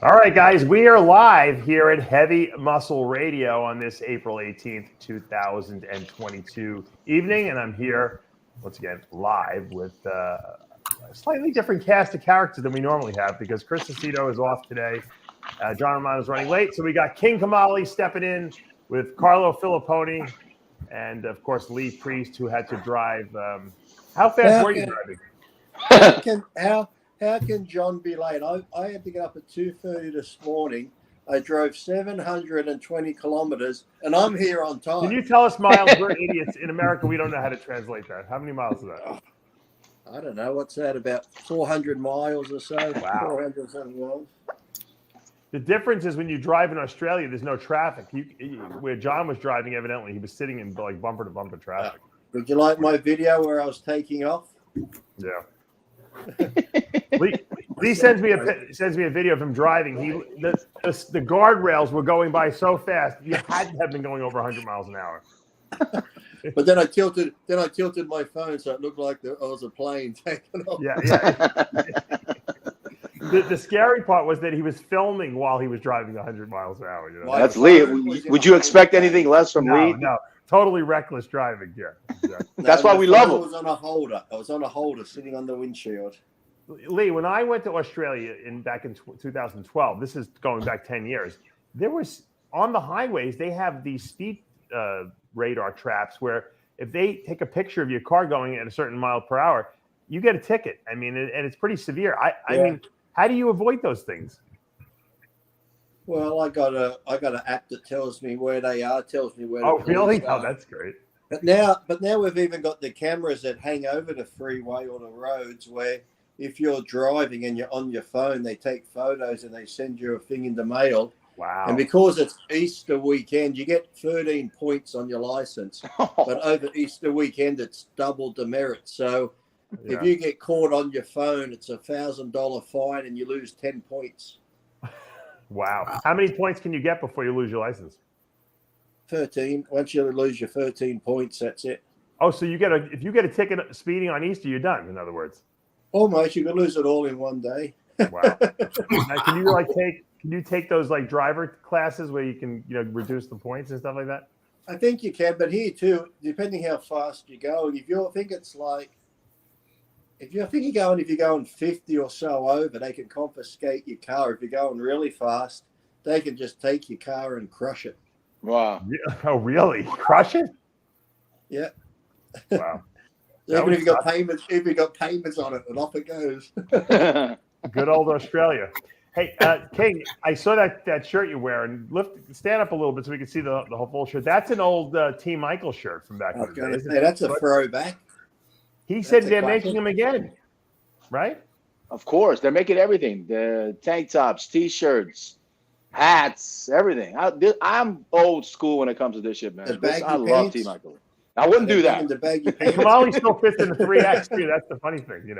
All right, guys, we are live here at Heavy Muscle Radio on this April 18th, 2022 evening. And I'm here, once again, live with a slightly different cast of characters than we normally have because Chris Aceto is off today. John Romano is running late. So we got King Kamali stepping in with Carlo Filiponne and, of course, Lee Priest, who had to drive. How fast were you driving? How can John be late? I had to get up at 2:30 this morning. I drove 720 kilometers, and I'm here on time. Can you tell us miles? We're idiots. In America, we don't know how to translate that. How many miles is that? I don't know. What's that, about 400 miles or so? Wow. 400 something miles. The difference is when you drive in Australia, there's no traffic. Where John was driving, evidently, he was sitting in like bumper-to-bumper traffic. Would you like my video where I was taking off? Yeah. Lee sends me a video of him driving. The guardrails were going by so fast you had to have been going over 100 miles an hour. But then I tilted my phone so it looked like I was a plane taking off. Yeah. The scary part was that he was filming while he was driving 100 miles an hour. You know? That's Lee. Would you expect anything less from Lee? No. Totally reckless driving. Yeah. Exactly. That's why we love him. I was on a holder. I was on a holder sitting on the windshield. Lee, when I went to Australia back in 2012, this is going back 10 years, there was on the highways, they have these speed radar traps where if they take a picture of your car going at a certain mile per hour, you get a ticket. I mean, and it's pretty severe. I mean, how do you avoid those things? Well, I got an app that tells me where they are, tells me where. Oh, really? Oh, that's great. But now we've even got the cameras that hang over the freeway or the roads where if you're driving and you're on your phone, they take photos and they send you a thing in the mail. Wow. And because it's Easter weekend, you get 13 points on your license. But over Easter weekend, it's double demerit. So if you get caught on your phone, it's $1,000 fine and you lose 10 points. Wow. How many points can you get before you lose your license? 13. Once you lose your 13 points, that's it. Oh, so if you get a ticket speeding on Easter, you're done, in other words. Almost. You could lose it all in one day. Wow. Now, can you take those like driver classes where you can, reduce the points and stuff like that? I think you can, but here too, depending how fast you go, if you're going 50 or so over, they can confiscate your car. If you're going really fast, they can just take your car and crush it. Wow. Oh, really? Crush it? Yeah. Wow. Even if you got payments on it, and off it goes. Good old Australia. Hey, King, I saw that shirt you wear, and stand up a little bit so we can see the whole full shirt. That's an old T. Michael shirt from back in the day. That's a throwback. He said they're making them again, right? Of course, they're making everything: the tank tops, T-shirts, hats, everything. I'm old school when it comes to this shit, man. I love T. Michael. I wouldn't do that. Kamali still fits in the 3X too. That's the funny thing,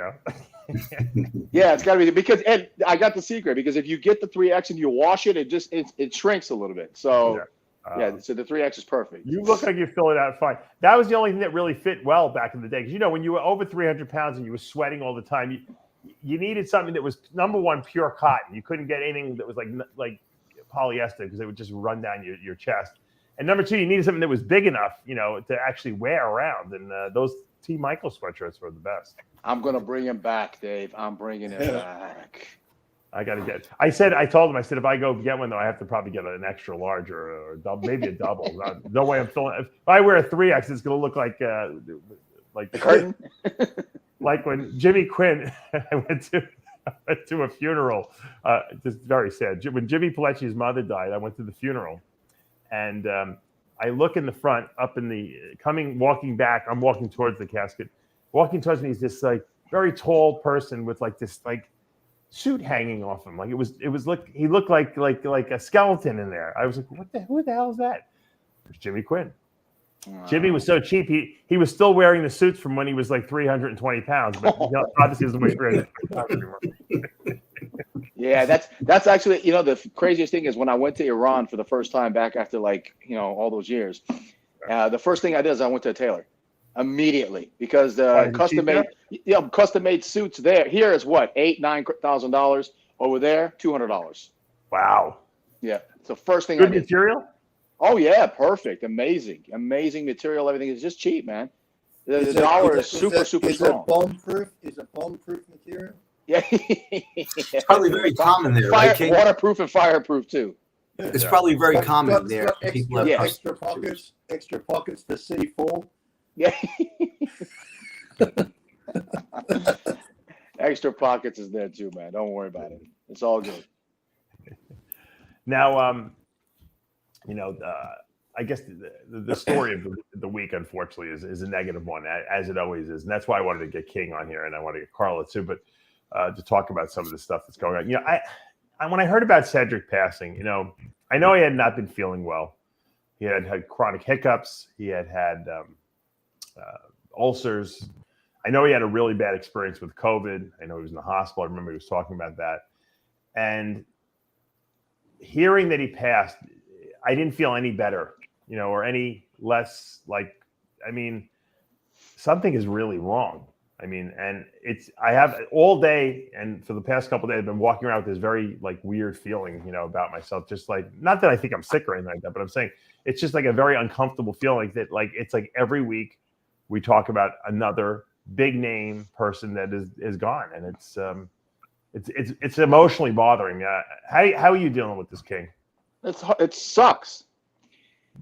Yeah, it's got to be because, and I got the secret because if you get the 3X and you wash it, it shrinks a little bit. So so the 3X is perfect. You look like you fill it out fine. That was the only thing that really fit well back in the day. Because when you were over 300 pounds and you were sweating all the time, you needed something that was number one pure cotton. You couldn't get anything that was like polyester because it would just run down your chest. And number two, you needed something that was big enough, to actually wear around. And those T. Michael sweatshirts were the best. I'm going to bring him back, Dave. I'm bringing him back. I got to get. I told him, if I go get one, though, I have to probably get an extra large or maybe a double. No way I'm filling. If I wear a 3X, it's going to look like the curtain. Like when Jimmy Quinn, I went to a funeral. Just very sad. When Jimmy Pilecci's mother died, I went to the funeral. And I look in the front, walking back. I'm walking towards the casket. Walking towards me is this very tall person with this suit hanging off him. He looked like a skeleton in there. I was like, who the hell is that? It was Jimmy Quinn. Wow. Jimmy was so cheap. He was still wearing the suits from when he was 320 pounds, but obviously doesn't weigh 320 pounds anymore. Yeah, that's actually, the craziest thing is when I went to Iran for the first time back after all those years, the first thing I did is I went to a tailor immediately because the custom made suits here is what, $8,000-$9,000 over there, $200. Wow. Yeah. So first thing Good I did. material? Oh yeah, perfect, amazing material. Everything is just cheap, man. The Is dollar it- is super it- is strong. it bomb-proof? Is it bomb-proof material? Yeah. It's probably very common there, right, King? Waterproof and fireproof too. It's probably very common there. Got People have extra pockets for C4. Yeah. Extra pockets is there too, man. Don't worry about it. It's all good. Now, I guess the story of the week, unfortunately, is a negative one, as it always is, and that's why I wanted to get King on here, and I want to get Carlo too, but to talk about some of the stuff that's going on. I when I heard about Cedric passing, I know he had not been feeling well. He had chronic hiccups. He had ulcers. I know he had a really bad experience with COVID. I know he was in the hospital. I remember he was talking about that, and hearing that he passed, I didn't feel any better, or any less something is really wrong. And I have all day and for the past couple of days, I've been walking around with this very weird feeling, about myself. Just not that I think I'm sick or anything like that, but I'm saying it's just a very uncomfortable feeling that it's every week we talk about another big name person that is gone. And it's emotionally bothering me. How are you dealing with this, King? It sucks.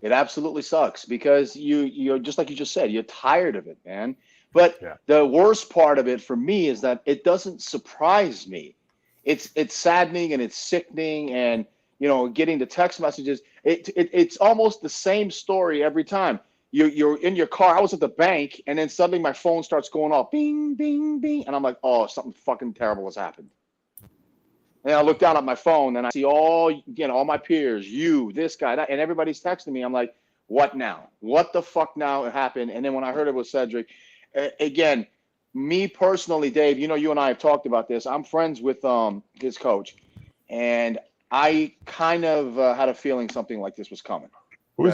It absolutely sucks because you're just like you just said, you're tired of it, man. But the worst part of it for me is that it doesn't surprise me. It's saddening and it's sickening, and getting the text messages. It's almost the same story every time. You're in your car. I was at the bank, and then suddenly my phone starts going off, bing, bing, bing, and I'm like, oh, something fucking terrible has happened. And I look down at my phone and I see all my peers, you, this guy, that, and everybody's texting me. I'm like, what now? What the fuck now happened? And then when I heard it was Cedric, again, me personally, Dave, you and I have talked about this. I'm friends with his coach, and I kind of had a feeling something like this was coming. Tell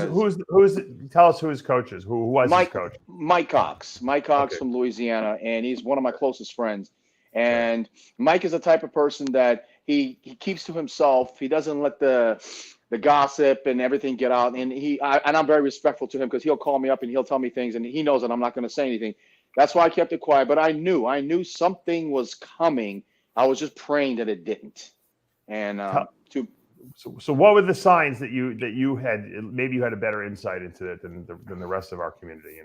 us who his coach is. Who was his coach? Mike Cox. Mike Cox from Louisiana, and he's one of my closest friends. And Mike is the type of person that he keeps to himself. He doesn't let the gossip and everything get out. And I'm very respectful to him because he'll call me up and he'll tell me things, and he knows that I'm not going to say anything. That's why I kept it quiet. But I knew something was coming. I was just praying that it didn't. And So what were the signs that you had? Maybe you had a better insight into it than the rest of our community.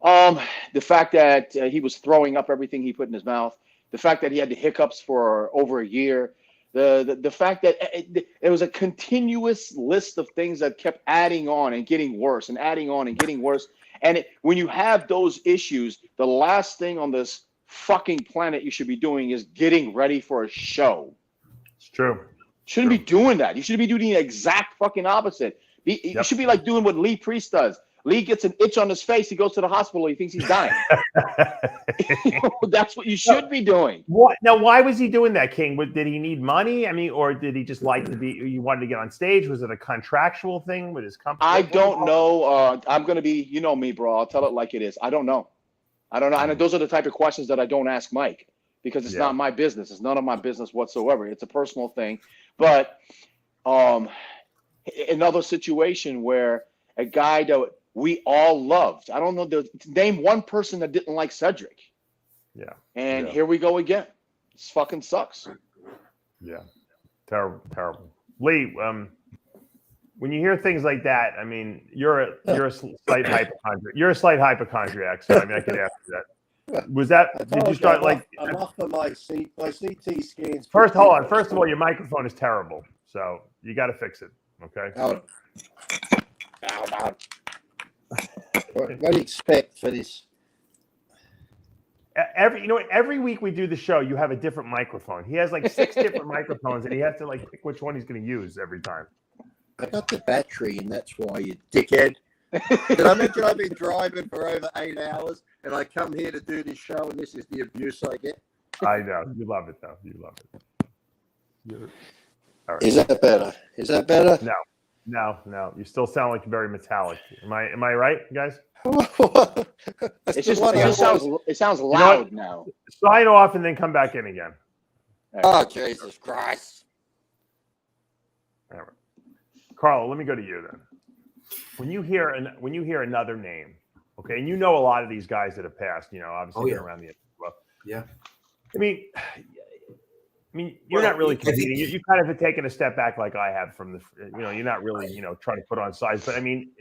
The fact that he was throwing up everything he put in his mouth. The fact that he had the hiccups for over a year. The fact that it was a continuous list of things that kept adding on and getting worse and adding on and getting worse. And when you have those issues, the last thing on this fucking planet you should be doing is getting ready for a show. It's true. Shouldn't be doing that. You should be doing the exact fucking opposite. You should be like doing what Lee Priest does. Lee gets an itch on his face. He goes to the hospital. He thinks he's dying. That's what you should be doing. What? Now, why was he doing that, King? Did he need money? Or did he just like to be? You wanted to get on stage? Was it a contractual thing with his company? I don't know. I'm gonna be. You know me, bro. I'll tell it like it is. I don't know. And those are the type of questions that I don't ask Mike because it's not my business. It's none of my business whatsoever. It's a personal thing. But another situation where a guy that we all loved. I don't know. Name one person that didn't like Cedric. Yeah. And here we go again. This fucking sucks. Yeah. Terrible. Lee, when you hear things like that, you're a slight hypochondriac. You're a slight hypochondriac. So I could ask you that. Was that? Did you start I'm off for my CT scans. Hold on. First of all, your microphone is terrible, so you got to fix it. Okay. Hold on. What do you expect for this? Every week we do the show, you have a different microphone. He has 6 different microphones, and he has to pick which one he's going to use every time. I got the battery, and that's why, you dickhead. Did I mention I've been driving for over 8 hours, and I come here to do this show, and this is the abuse I get? I know. You love it, though. You love it. All right. Is that better? No. You still sound like very metallic. Am I right, guys? It sounds loud now. Sign off and then come back in again. Oh, Jesus Christ. All right. Carlo, let me go to you then. When you hear another name, okay, and you know a lot of these guys that have passed, obviously been around the well. Yeah. I mean, you're not really competing. You kind of have taken a step back, like I have from the. You're not really, trying to put on size. But I mean,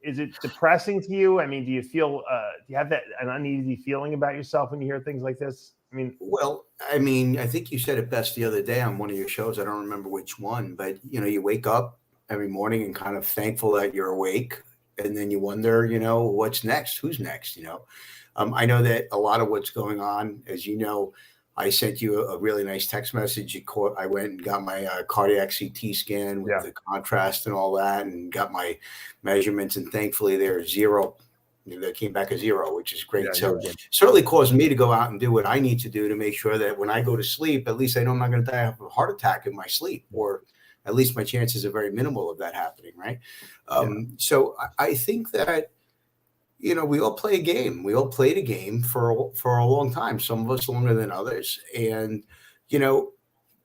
is it depressing to you? I mean, do you feel? Do you have an uneasy feeling about yourself when you hear things like this? I mean, I think you said it best the other day on one of your shows. I don't remember which one, but you wake up every morning and kind of thankful that you're awake, and then you wonder, what's next? Who's next? I know that a lot of what's going on, as you know, I sent you a really nice text message. I went and got my cardiac CT scan with the contrast and all that, and got my measurements. And thankfully, they're zero. They came back a zero, which is great. So certainly caused me to go out and do what I need to do to make sure that when I go to sleep, at least I know I'm not going to die of a heart attack in my sleep, or at least my chances are very minimal of that happening. Right. So I think that, we all play a game. We all played a game for a long time, some of us longer than others. And,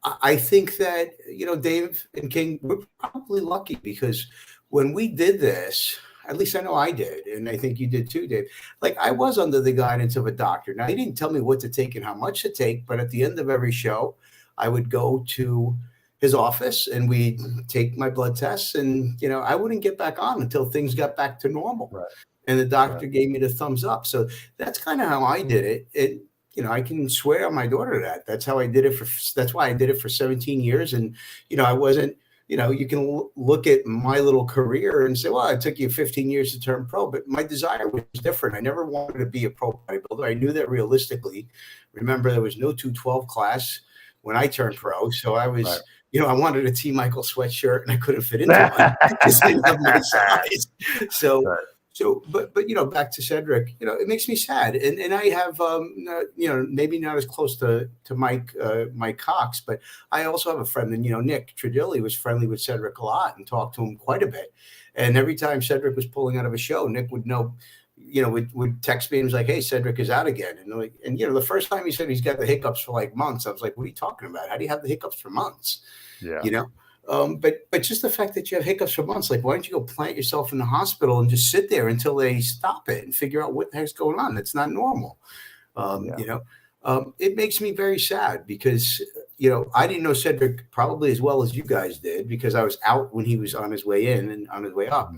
I think that, Dave and King, we're probably lucky because when we did this, at least I know I did, and I think you did too, Dave. Like, I was under the guidance of a doctor. Now, he didn't tell me what to take and how much to take, but at the end of every show, I would go to his office and we'd take my blood tests, and, I wouldn't get back on until things got back to normal. Right. And the doctor gave me the thumbs up. So that's kind of how I did it. I can swear on my daughter that. That's how I did it that's why I did it for 17 years. And, I wasn't, you can look at my little career and say, well, it took you 15 years to turn pro, but my desire was different. I never wanted to be a pro bodybuilder. I knew that realistically. Remember, there was no 212 class when I turned pro. So I was, I wanted a T. Michael sweatshirt and I couldn't fit into one because I didn't have my size. So, but back to Cedric, it makes me sad. And I have, maybe not as close to Mike Cox, but I also have a friend, and, Nick Tredilli was friendly with Cedric a lot and talked to him quite a bit. And every time Cedric was pulling out of a show, Nick would know, would text me and was like, hey, Cedric is out again. And the first time he said he's got the hiccups for like months, I was like, what are you talking about? How do you have the hiccups for months? Yeah. But just the fact that you have hiccups for months, like, why don't you go plant yourself in the hospital and just sit there until they stop it and figure out what the heck's going on? That's not normal. It makes me very sad because, I didn't know Cedric probably as well as you guys did because I was out when he was on his way in and on his way up.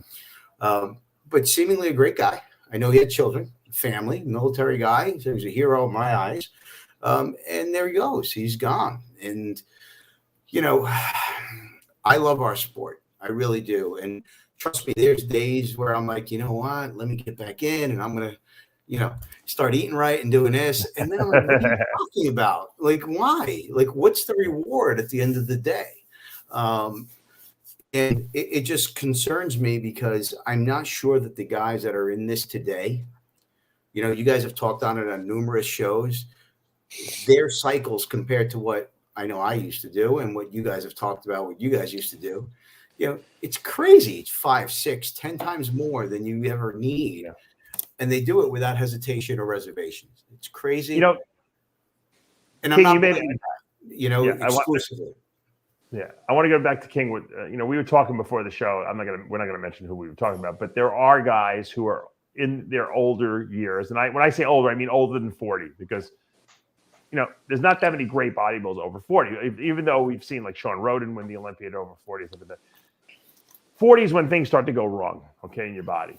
But seemingly a great guy. I know he had children, family, military guy. So he's a hero in my eyes. And there he goes. He's gone. And, I love our sport. I really do. And trust me, there's days where I'm like, you know what, let me get back in and I'm going to, start eating right and doing this. And then I'm like, what are you talking about? Like, why? Like, what's the reward at the end of the day? And it just concerns me because I'm not sure that the guys that are in this today, you guys have talked on it on numerous shows, their cycles compared to what I know I used to do and what you guys have talked about, what you guys used to do, it's crazy. It's 5, 6, 10 times more than you ever need. Yeah. And they do it without hesitation or reservations. It's crazy. And I'm not blaming that, exclusively. I want to go back to King. With we were talking before the show. We're not gonna mention who we were talking about, but there are guys who are in their older years, and when I say older, I mean older than 40, because there's not that many great bodybuilders over 40, even though we've seen like Sean Roden win the Olympiad over 40. 40 is when things start to go wrong, in your body,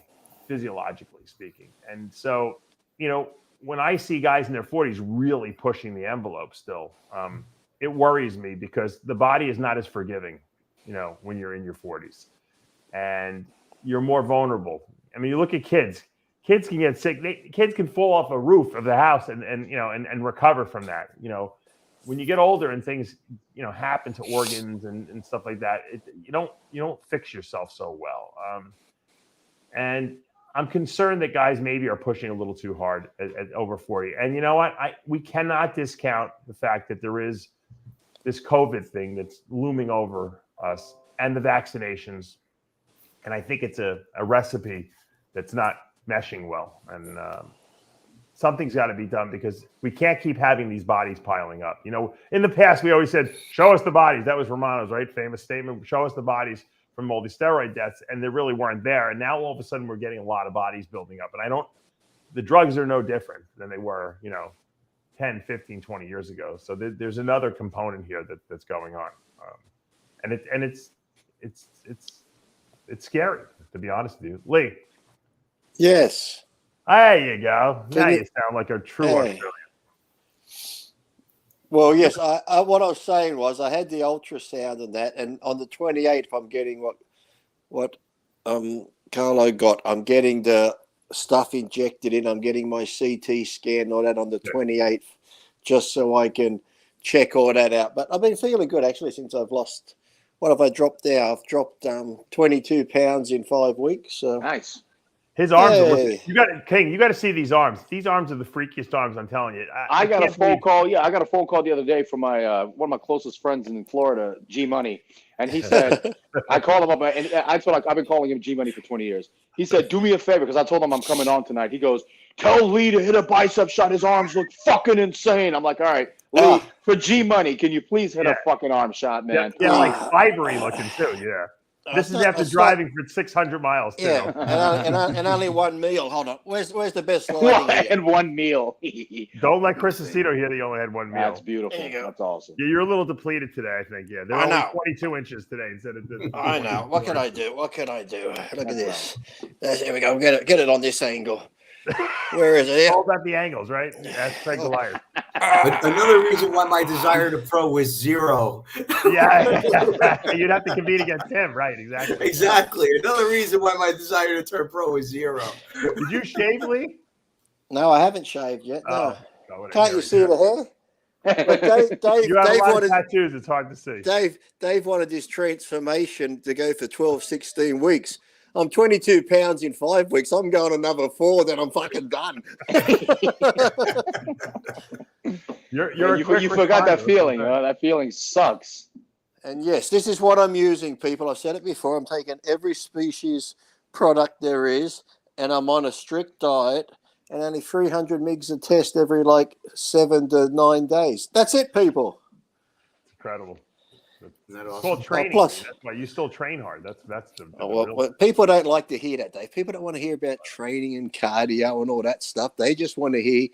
physiologically speaking. And so, when I see guys in their 40s really pushing the envelope still, it worries me because the body is not as forgiving, when you're in your 40s. And you're more vulnerable. I mean, you look at kids. Kids can get sick. Kids can fall off a roof of the house and recover from that. When you get older and things happen to organs and stuff like that, you don't fix yourself so well. And I'm concerned that guys maybe are pushing a little too hard at over 40. And you know what? We cannot discount the fact that there is this COVID thing that's looming over us and the vaccinations. And I think it's a recipe that's not meshing well. And something's got to be done because we can't keep having these bodies piling up. You know, in the past, we always said, show us the bodies. That was Romano's, right? Famous statement. Show us the bodies from all these steroid deaths. And they really weren't there. And now all of a sudden we're getting a lot of bodies building up. And the drugs are no different than they were, 10, 15, 20 years ago. So there's another component here that's going on. And it's scary, to be honest with you. Lee. Yes. There you go. Now you sound like a true Australian. Well, yes. I what I was saying was I had the ultrasound and that, and on the 28th, I'm getting what Carlo got. I'm getting the stuff injected in. I'm getting my CT scan and all that on the 28th, just so I can check all that out. But I've been feeling good actually since I've lost. What have I dropped now? I've dropped 22 pounds in 5 weeks. So. Nice. His arms are looking, King, you got to see these arms. These arms are the freakiest arms, I'm telling you. I got a phone call. Yeah, I got a phone call the other day from my one of my closest friends in Florida, G Money. And he said, I called him up, and I feel like I've been calling him G Money for 20 years. He said, do me a favor, because I told him I'm coming on tonight. He goes, tell Lee to hit a bicep shot. His arms look fucking insane. I'm like, all right, Lee, for G Money, can you please hit a fucking arm shot, man? Yeah, like fibery looking too, yeah. This is after driving for 600 miles. Too. Yeah, and only one meal. Hold on. Where's the best lighting here? And one meal. Don't let Chris Aceto hear that you only had one meal. That's beautiful. That's awesome. Yeah, you're a little depleted today, I think. Yeah, they're only 22 inches today instead of. I know. What can I do? Look at this. Here we go. Get it on this angle. Where is it? It's all about the angles, right? That's Craig the liar. But another reason why my desire to pro was zero. Yeah, you'd have to compete against him, right? Exactly. Exactly. Another reason why my desire to turn pro was zero. Did you shave, Lee? No, I haven't shaved yet. No. Can't you see the hair? But Dave, you have a lot of tattoos. It's hard to see. Dave wanted his transformation to go for 12, 16 weeks. I'm 22 pounds in 5 weeks. I'm going another 4, then I'm fucking done. You forgot that feeling. That feeling sucks. And yes, this is what I'm using, people. I've said it before. I'm taking every species product there is, and I'm on a strict diet, and only 300 mgs a test every 7 to 9 days. That's it, people. It's incredible. Isn't that awesome? It's called training. That's why you still train hard. That's the well, people don't like to hear that, Dave. People don't want to hear about training and cardio and all that stuff. They just want to hear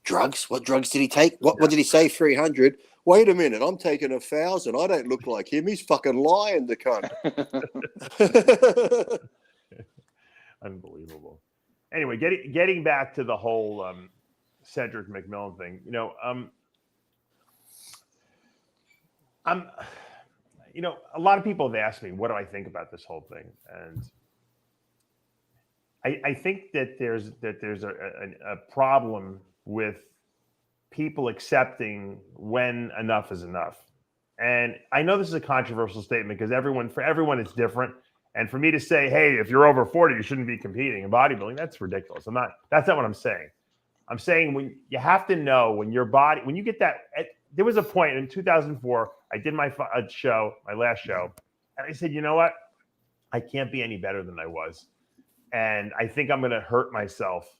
drugs. What drugs did he take? What did he say? 300. Wait a minute. I'm taking 1,000. I don't look like him. He's fucking lying, the cunt. Unbelievable. Anyway, getting back to the whole Cedric McMillan thing. A lot of people have asked me, what do I think about this whole thing? And I think that there's a problem with people accepting when enough is enough. And I know this is a controversial statement because for everyone it's different. And for me to say, hey, if you're over 40, you shouldn't be competing in bodybuilding, that's ridiculous. That's not what I'm saying. I'm saying when you have to know when your body, when you get that, there was a point in 2004, I did my last show, and I said, you know what? I can't be any better than I was. And I think I'm going to hurt myself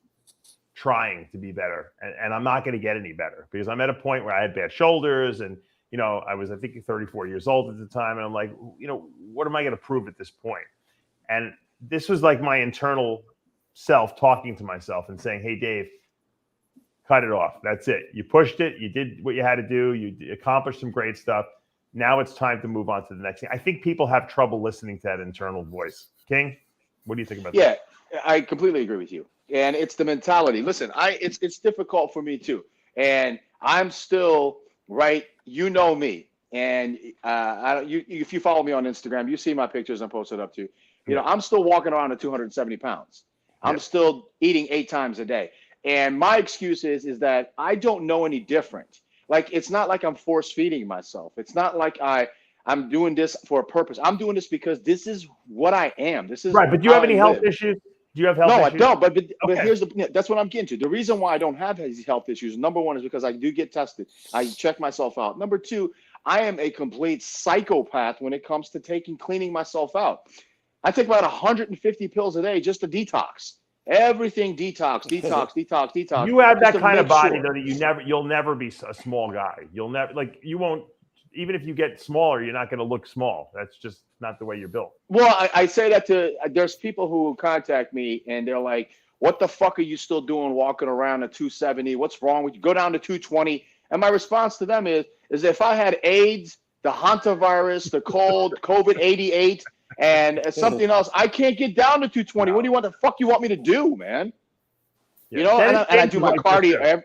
trying to be better. And I'm not going to get any better because I'm at a point where I had bad shoulders and, I was, I think 34 years old at the time. And I'm like, what am I going to prove at this point? And this was like my internal self talking to myself and saying, hey, Dave, cut it off. That's it. You pushed it. You did what you had to do. You accomplished some great stuff. Now it's time to move on to the next thing. I think people have trouble listening to that internal voice. King, what do you think about that? Yeah, I completely agree with you. And it's the mentality. Listen, it's difficult for me too. And I'm still right. You know me. And if you follow me on Instagram, you see my pictures I posted up to. I'm still walking around at 270 pounds. I'm still eating 8 times a day. And my excuse is that I don't know any different. Like, it's not like I'm force feeding myself. It's not like I'm doing this for a purpose. I'm doing this because this is what I am. This is right. But do you have any health issues? Do you have health issues? No, I don't. But here's that's what I'm getting to. The reason why I don't have these health issues, number one, is because I do get tested. I check myself out. Number two, I am a complete psychopath when it comes to cleaning myself out. I take about 150 pills a day just to detox. Everything detox. You have that just to kind of make body sure. though that you'll never be a small guy. You'll never you won't. Even if you get smaller, you're not going to look small. That's just not the way you're built. Well, I say that there's people who contact me and they're like, what the fuck are you still doing walking around at 270? What's wrong with you? Go down to 220. And my response to them is if I had AIDS, the hantavirus, the cold, COVID-88, and something else, I can't get down to 220. What do you want the fuck you want me to do, man? Yeah. You know, and I do my cardio.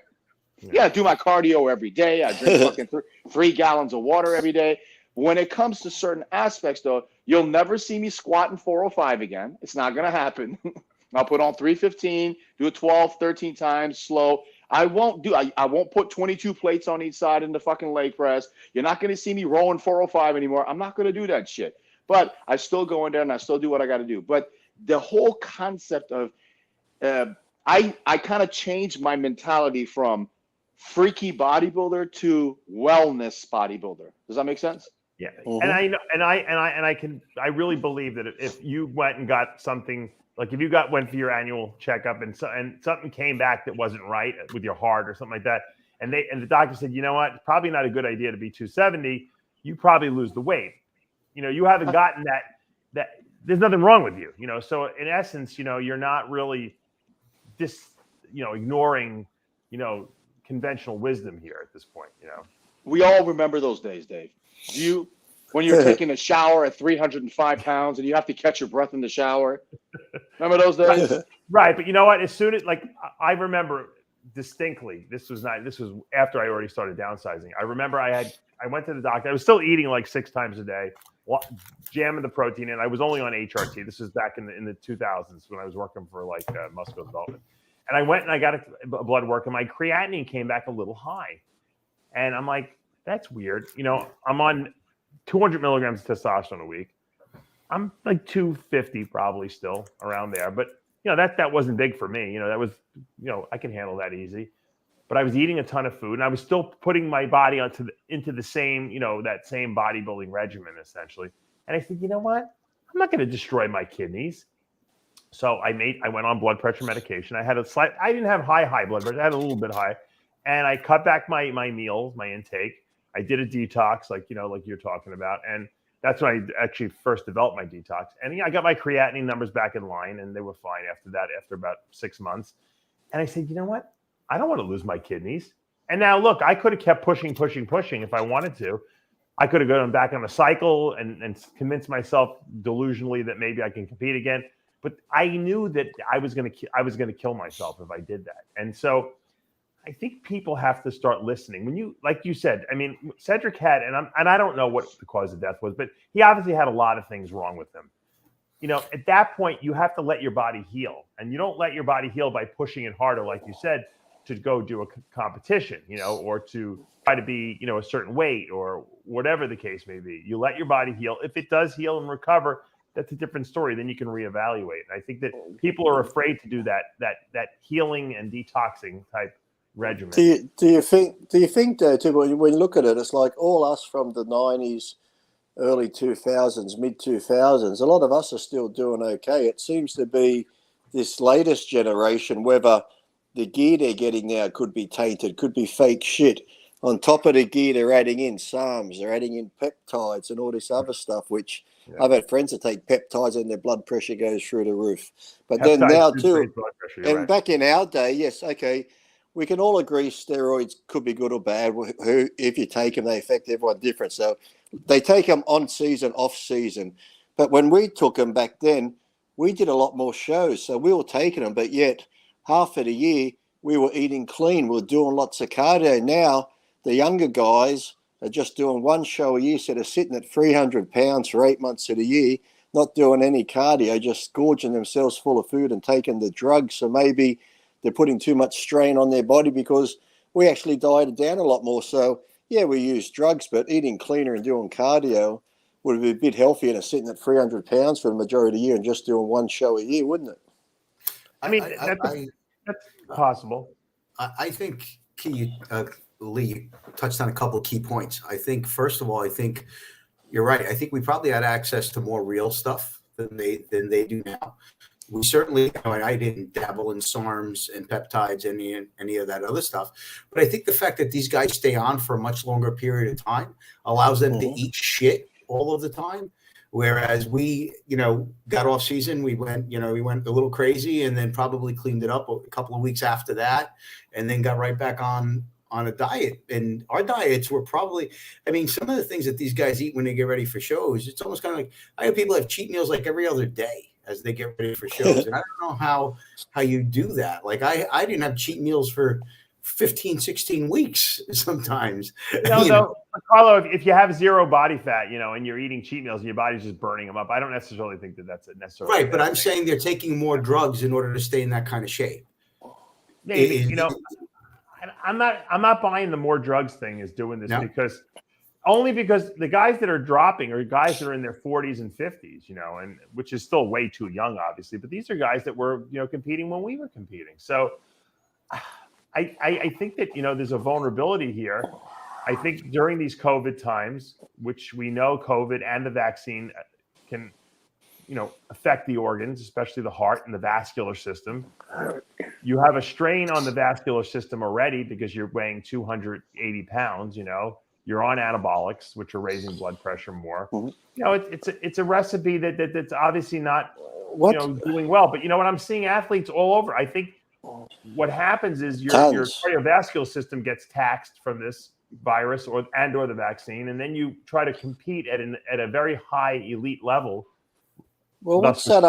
I do my cardio every day. I drink fucking 3 gallons of water every day. When it comes to certain aspects, though, you'll never see me squatting 405 again. It's not going to happen. I'll put on 315, do it 12, 13 times, slow. I won't put 22 plates on each side in the fucking leg press. You're not going to see me rolling 405 anymore. I'm not going to do that shit. But I still go in there and I still do what I got to do. But the whole concept of I kind of changed my mentality from freaky bodybuilder to wellness bodybuilder. Does that make sense? Yeah. Mm-hmm. And I know, and I really believe that if you went and got something, like if you went for your annual checkup and something came back that wasn't right with your heart or something like that, and the doctor said, you know what, it's probably not a good idea to be 270, you probably lose the weight. You know, you haven't gotten that there's nothing wrong with you, you know. So in essence, you know, you're not really ignoring, you know, conventional wisdom here at this point, you know. We all remember those days, Dave. When you're taking a shower at 305 pounds and you have to catch your breath in the shower. Remember those days? Right, but you know what? As soon as I remember distinctly, this was after I already started downsizing. I remember I went to the doctor. I was still eating like 6 times a day, jamming the protein in. I was only on HRT. This was back in the 2000s when I was working for like muscle development. And I went and I got a blood work, and my creatinine came back a little high. And I'm like, that's weird. You know, I'm on 200 milligrams of testosterone a week. I'm like 250 probably still around there. But, you know, that wasn't big for me. You know, that was, you know, I can handle that easy. But I was eating a ton of food, and I was still putting my body into the same, you know, that same bodybuilding regimen, essentially. And I said, you know what? I'm not going to destroy my kidneys. So I went on blood pressure medication. I didn't have high blood pressure. I had a little bit high, and I cut back my meals, my intake. I did a detox, like you're talking about. And that's when I actually first developed my detox. And I got my creatinine numbers back in line, and they were fine after that, after about 6 months. And I said, you know what? I don't want to lose my kidneys. And now look, I could have kept pushing if I wanted to. I could have gone back on a cycle and convinced myself delusionally that maybe I can compete again. But I knew that I was going to kill myself if I did that. And so I think people have to start listening. When you, like you said, I mean, Cedric had, and I don't know what the cause of death was, but he obviously had a lot of things wrong with him. You know, at that point, you have to let your body heal. And you don't let your body heal by pushing it harder, like you said, to go do a competition, you know, or to try to be, you know, a certain weight or whatever the case may be. You let your body heal. If it does heal and recover, that's a different story. Then you can reevaluate. And I think that people are afraid to do that healing and detoxing type regimen. Do you think though, too, when you look at it, it's like all us from the 90s, early 2000s, mid 2000s, a lot of us are still doing okay. It seems to be this latest generation, whether the gear they're getting now could be tainted, could be fake shit. On top of the gear, they're adding in SARMs, they're adding in peptides and all this other stuff, which I've had friends that take peptides and their blood pressure goes through the roof. But peptides then now too, and right. Back in our day, yes, okay, we can all agree steroids could be good or bad. If you take them, they affect everyone different. So they take them on season, off season. But when we took them back then, we did a lot more shows. So we were taking them, but yet half of the year we were eating clean. We were doing lots of cardio. Now the younger guys are just doing one show a year, so they're sitting at 300 pounds for 8 months of the year, not doing any cardio, just gorging themselves full of food and taking the drugs. So maybe they're putting too much strain on their body because we actually dieted down a lot more. So, yeah, we use drugs, but eating cleaner and doing cardio would be a bit healthier than sitting at 300 pounds for the majority of the year and just doing one show a year, wouldn't it? I mean, that's possible. I think Lee touched on a couple of key points. I think, first of all, I think you're right. I think we probably had access to more real stuff than they do now. We certainly, I didn't dabble in SARMs and peptides, any of that other stuff. But I think the fact that these guys stay on for a much longer period of time allows them to eat shit all of the time. Whereas we, got off season, we went a little crazy and then probably cleaned it up a couple of weeks after that, and then got right back on a diet. And our diets were probably, some of the things that these guys eat when they get ready for shows, it's almost kind of like, I have people have cheat meals like every other day as they get ready for shows. And I don't know how you do that. Like I didn't have cheat meals for 15, 16 weeks sometimes. Carlo, if you have zero body fat, and you're eating cheat meals and your body's just burning them up, I don't necessarily think that's a necessarily right. But I'm saying they're taking more drugs in order to stay in that kind of shape. Maybe, I'm not buying the more drugs thing is doing this because the guys that are dropping are guys that are in their 40s and 50s, and which is still way too young, obviously. But these are guys that were, competing when we were competing. So I think that, there's a vulnerability here. I think during these COVID times, which we know COVID and the vaccine can, affect the organs, especially the heart and the vascular system. You have a strain on the vascular system already because you're weighing 280 pounds, you're on anabolics, which are raising blood pressure more. It's a recipe that's obviously not, doing well. But what I'm seeing athletes all over. I think what happens is your cardiovascular system gets taxed from this virus or the vaccine, and then you try to compete at a very high elite level. Well, what's that?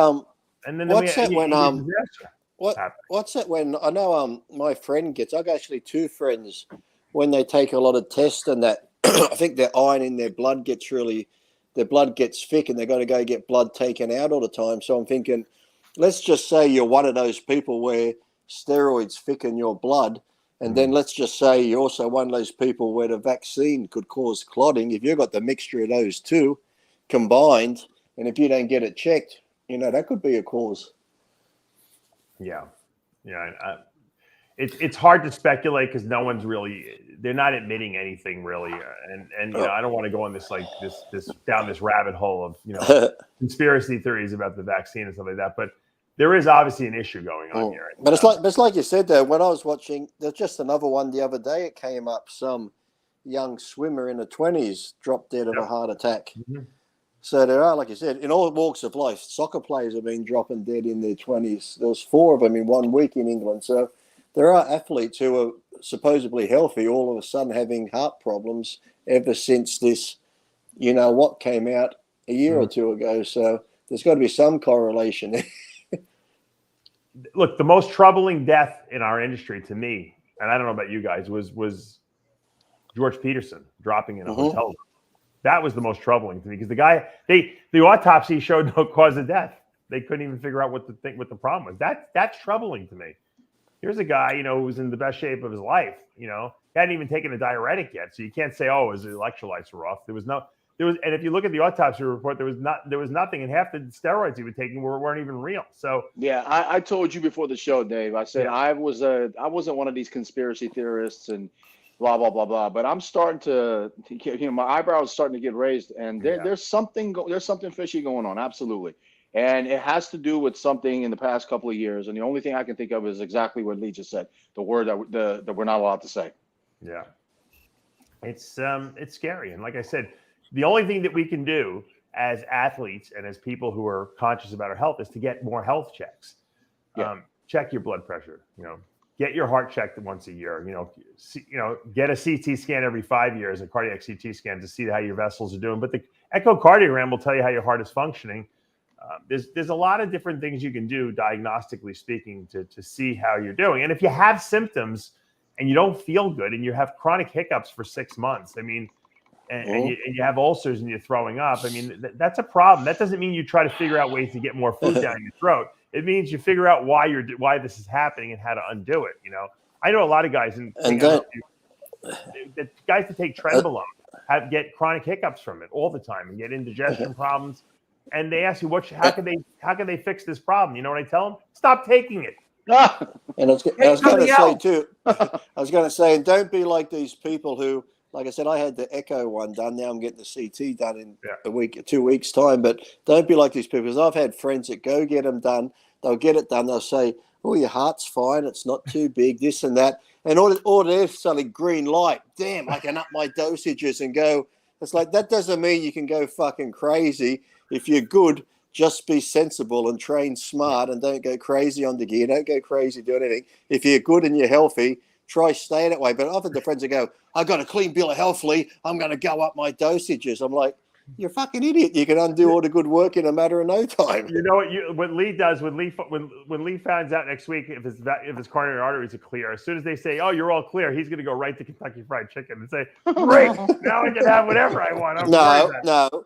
What's that when I know my friend gets? I've actually two friends when they take a lot of tests and that I think their iron in their blood gets thick and they're going to go get blood taken out all the time. So I'm thinking, let's just say you're one of those people where steroids thicken your blood. And then let's just say you're also one of those people where the vaccine could cause clotting. If you've got the mixture of those two combined, and if you don't get it checked, that could be a cause. Yeah. It's hard to speculate because no one's they're not admitting anything really. And I don't want to go on this down this rabbit hole of, conspiracy theories about the vaccine and stuff like that. But there is obviously an issue going on here. But it's like you said though, when I was watching, there's just another one the other day, it came up, some young swimmer in the 20s dropped dead of a heart attack. Mm-hmm. So there are, like you said, in all walks of life, soccer players have been dropping dead in their 20s. There was 4 of them in 1 week in England. So there are athletes who are supposedly healthy, all of a sudden having heart problems ever since this, what came out a year or two ago. So there's got to be some correlation. Look, the most troubling death in our industry to me, and I don't know about you guys, was George Peterson dropping in a hotel room. That was the most troubling to me because the guy, the autopsy showed no cause of death. They couldn't even figure out what the problem was. That's troubling to me. Here's a guy, who was in the best shape of his life. He hadn't even taken a diuretic yet, so you can't say, his electrolytes were off. And if you look at the autopsy report, there was nothing, and half the steroids he was taking weren't even real. So yeah, I told you before the show, Dave. I said I wasn't one of these conspiracy theorists and blah blah blah blah. But I'm starting to, my eyebrows starting to get raised, and there's something fishy going on. Absolutely, and it has to do with something in the past couple of years. And the only thing I can think of is exactly what Lee just said: the word that we're not allowed to say. Yeah, it's scary, and like I said. The only thing that we can do as athletes and as people who are conscious about our health is to get more health checks. Check your blood pressure, get your heart checked once a year, get a CT scan every 5 years, a cardiac CT scan to see how your vessels are doing. But the echocardiogram will tell you how your heart is functioning. There's a lot of different things you can do diagnostically speaking to see how you're doing. And if you have symptoms and you don't feel good and you have chronic hiccups for 6 months, and you have ulcers and you're throwing up, that's a problem. That doesn't mean you try to figure out ways to get more food down your throat. It means you figure out why this is happening and how to undo it. I know a lot of guys guys that take Trenbolone get chronic hiccups from it all the time and get indigestion problems. And they ask you, how can they fix this problem? You know what I tell them? Stop taking it. And I was going to say, and don't be like these people who. Like I said, I had the echo one done. Now I'm getting the CT done in 2 weeks' time. But don't be like these people, because I've had friends that go get them done. they'll get it done. They'll say, "Oh, your heart's fine. It's not too big. This and that." And all they're suddenly green light. Damn, I can up my dosages and go. It's like that doesn't mean you can go fucking crazy. If you're good, just be sensible and train smart and don't go crazy on the gear. Don't go crazy doing anything. If you're good and you're healthy, try stay that way. But often the friends that go, "I got a clean bill of health, Lee. I'm going to go up my dosages." I'm like, you're a fucking idiot. You can undo all the good work in a matter of no time. You know what Lee does when Lee finds out next week if his coronary arteries are clear. As soon as they say, "Oh, you're all clear," he's going to go right to Kentucky Fried Chicken and say, "Great, now I can have whatever I want." No.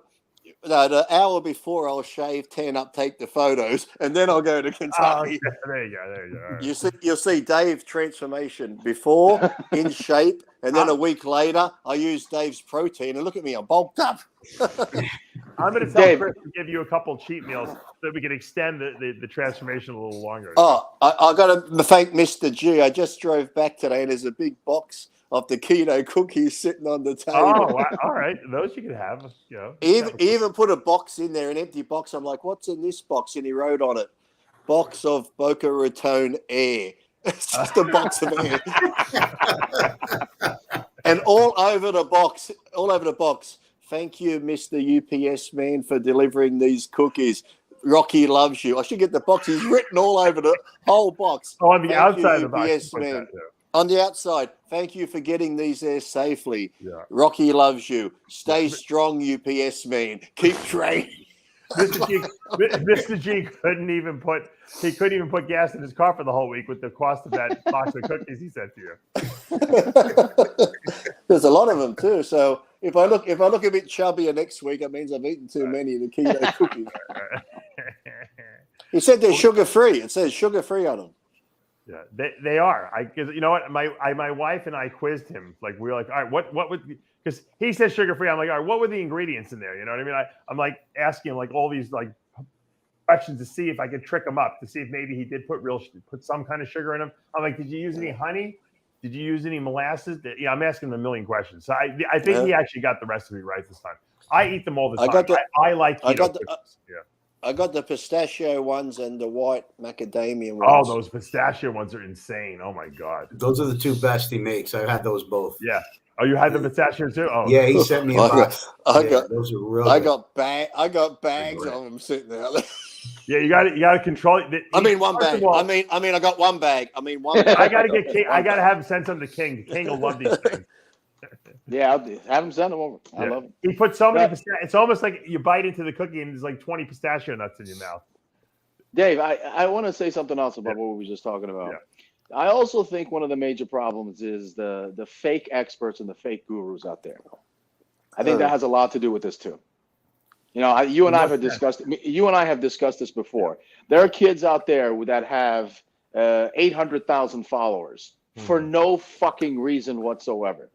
The hour before I'll shave, tan up, take the photos, and then I'll go to Kentucky. Oh, there you go. Right. You'll see Dave's transformation before in shape, and then a week later I use Dave's protein, and look at me, I'm bulked up. I'm going to tell Chris to give you a couple cheat meals so we can extend the transformation a little longer. Oh, I got to thank Mr. G. I just drove back today, and there's a big box of the keto cookies sitting on the table. Oh, wow. All right. Those you can have. You know, he even put a box in there, an empty box. I'm like, what's in this box? And he wrote on it, "Box of Boca Raton air." It's just a box of air. And all over the box, "Thank you, Mr. UPS man, for delivering these cookies. Rocky loves you." I should get the box. He's written all over the whole box. Oh, on the outside of the box. UPS man. On the outside, "Thank you for getting these there safely. Yeah. Rocky loves you. Stay strong, UPS man. Keep training." Mr. G couldn't even put gas in his car for the whole week with the cost of that box of cookies he sent to you. There's a lot of them too. So if I look a bit chubbier next week, it means I've eaten too many of the keto cookies. He said they're sugar free. It says sugar free on them. Yeah, they are. Because you know what, my wife and I quizzed him. Like we were like, all right, what would, because he says sugar free. I'm like, all right, what were the ingredients in there? You know what I mean? I'm like asking him like all these like questions to see if I could trick him up to see if maybe he did put some kind of sugar in them. I'm like, did you use any honey? Did you use any molasses? Yeah, I'm asking him a million questions. So I think he actually got the recipe right this time. I eat them all the time. I like keto cookies. Yeah. I got the pistachio ones and the white macadamia ones. Oh, those pistachio ones are insane. Oh, my God. Those are the two best he makes. I've had those both. Yeah. Oh, you had the pistachio too? Oh, yeah. He sent me a box. Those are real. I got bags of them sitting there. Yeah, you got to control it. One bag. I mean, I got one bag. One bag. I got to get King. I got to have him send some to King. King will love these things. Yeah, I'll have him send them over. I love them. He put so many pistachios. It's almost like you bite into the cookie and there's like 20 pistachio nuts in your mouth. Dave, I want to say something else about what we were just talking about. Yeah. I also think one of the major problems is the fake experts and the fake gurus out there. I think that has a lot to do with this too. You know, you and I have discussed this before. There are kids out there that have 800,000 followers for no fucking reason whatsoever.